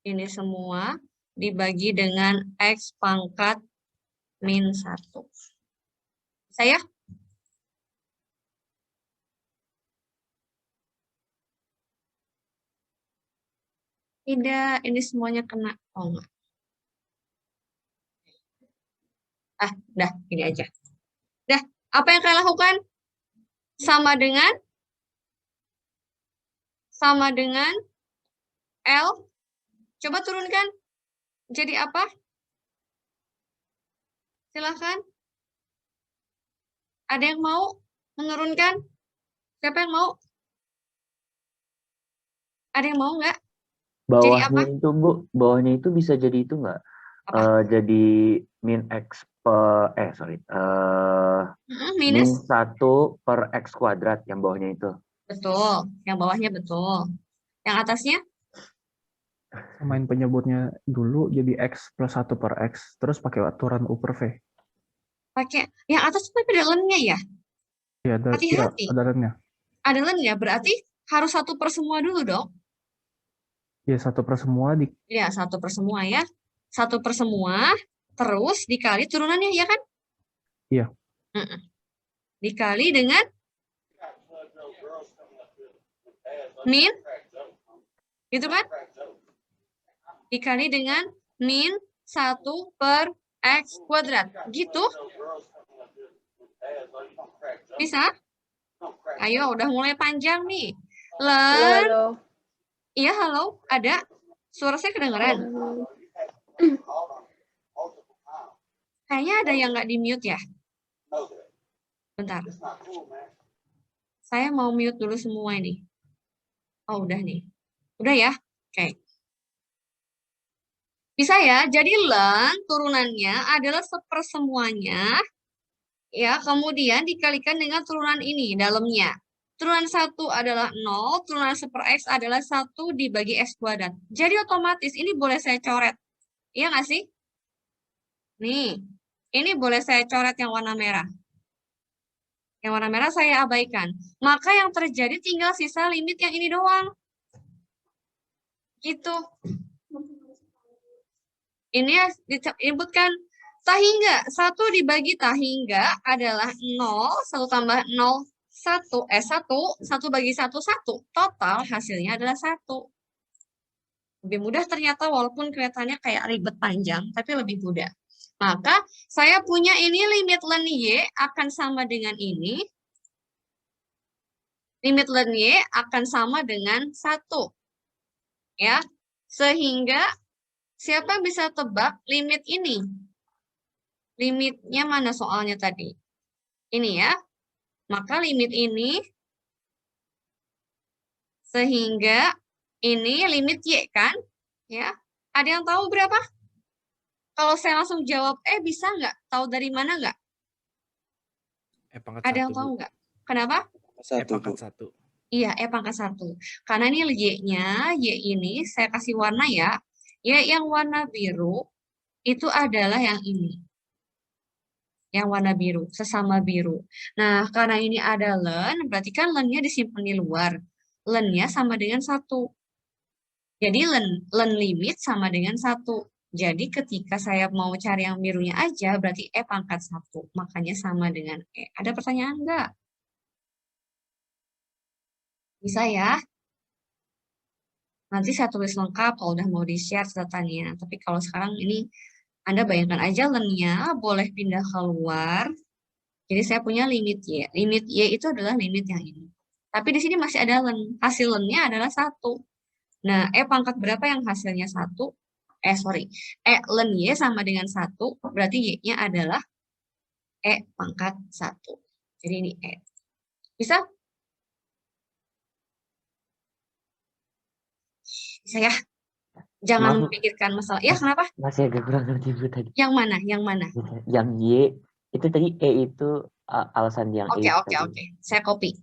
A: ini semua dibagi dengan X pangkat min 1. Saya? Tidak, ini semuanya kena. Oh, enggak. Dah, ini aja. Dah, apa yang kalian lakukan? Sama dengan L. Coba turunkan. Jadi apa? Silahkan. Ada yang mau menurunkan? Siapa yang mau? Ada yang mau nggak?
B: Bawahnya itu, Bu, bawahnya itu bisa jadi itu nggak? Jadi min X per, min 1 per X kuadrat yang bawahnya itu.
A: Betul, yang bawahnya betul. Yang atasnya?
C: Samain penyebutnya dulu jadi X plus 1 per X, terus pakai aturan U per V.
A: Pakai, yang atas pakai lennya ya?
C: Iya, ada,
A: Hati-hati.
C: ada len-nya.
A: Ada len ya, berarti harus 1 per semua dulu dong.
C: Ya, 1 per semua
A: Ya, 1 per semua ya. 1 per semua, terus dikali turunannya, ya kan?
C: Iya.
A: Dikali dengan min, gitu kan? Dikali dengan min 1 per X kuadrat. Gitu? Bisa? Ayo, udah mulai panjang nih. Len,
F: Halo.
A: iya halo, ada? Suara saya kedengeran? Kayaknya ada yang nggak di-mute ya? Bentar. Saya mau mute dulu semua ini. Oh, udah nih. Udah ya? Oke. Bisa ya? Jadi len turunannya adalah sepersemuanya. Ya, kemudian dikalikan dengan turunan ini dalamnya. Turunan 1 adalah 0, turunan 1 per X adalah 1 dibagi X kuadrat. Jadi otomatis ini boleh saya coret. Iya nggak sih? Nih, ini boleh saya coret yang warna merah. Yang warna merah saya abaikan. Maka yang terjadi tinggal sisa limit yang ini doang. Gitu. Ini disebutkan tahingga. 1 dibagi tahingga adalah 0, 1 tambah 0, 1. 1 bagi 1, 1. Total hasilnya adalah 1. Lebih mudah ternyata walaupun kelihatannya kayak ribet panjang, tapi lebih mudah. Maka saya punya ini limit len Y akan sama dengan ini. Limit len Y akan sama dengan 1. Ya, sehingga siapa bisa tebak limit ini? Limitnya mana soalnya tadi? Ini ya. Maka limit ini sehingga ini limit Y kan? Ya. Ada yang tahu berapa? Kalau saya langsung jawab bisa nggak? Tahu dari mana nggak?
G: Pangkat
A: Ada
G: 1,
A: yang tahu
G: Bu.
A: nggak? Kenapa?
G: Pangkat 1.
A: Iya, pangkat 1. Karena ini Y-nya, Y ini saya kasih warna ya. Y yang warna biru itu adalah yang ini. Yang warna biru, sesama biru. Nah, karena ini ada len, berarti kan lennya disimpan di luar. Lennya sama dengan 1. Jadi len limit sama dengan 1. Jadi ketika saya mau cari yang birunya aja, berarti pangkat 1. Makanya sama dengan E. Ada pertanyaan nggak? Bisa ya? Nanti saya tulis lengkap kalau udah mau di-share catatannya. Tapi kalau sekarang ini, Anda bayangkan aja lennya boleh pindah keluar. Jadi saya punya limit Y. Limit Y itu adalah limit yang ini. Tapi di sini masih ada len. Hasil lennya adalah 1. Nah, pangkat berapa yang hasilnya 1? Len Y sama dengan 1. Berarti Y-nya adalah pangkat 1. Jadi ini Bisa? Bisa ya? Jangan memikirkan masalah. Ya, kenapa?
B: Masih agak kurang ngerti Bu tadi.
A: Yang mana? Yang mana?
B: Yang Y, itu tadi itu alasan yang
A: Oke. Saya copy.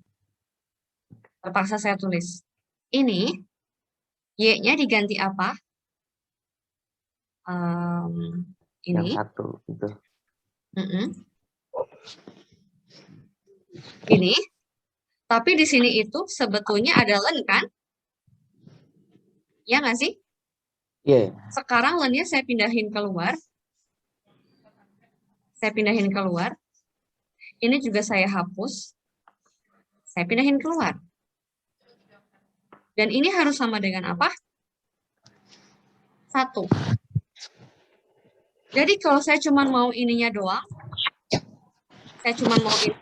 A: Terpaksa saya tulis. Ini, Y-nya diganti apa? Ini.
B: Yang 1 itu.
A: Ini. Tapi di sini itu sebetulnya ada len kan? Ya nggak sih?
B: Iya.
A: Sekarang lennya saya pindahin keluar. Ini juga saya hapus. Saya pindahin keluar. Dan ini harus sama dengan apa? 1. Jadi kalau saya cuma mau ininya doang, saya cuma mau ini,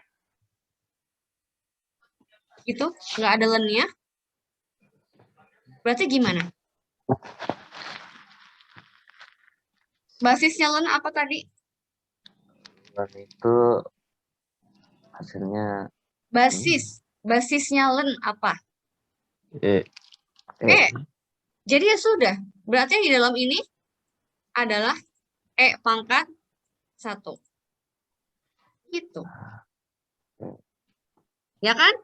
A: gitu, nggak ada lennya, berarti gimana? Basisnya len apa tadi?
B: Len itu hasilnya.
A: Basisnya len apa?
B: E.
A: Jadi ya sudah, berarti di dalam ini adalah pangkat 1. Gitu. Ya kan?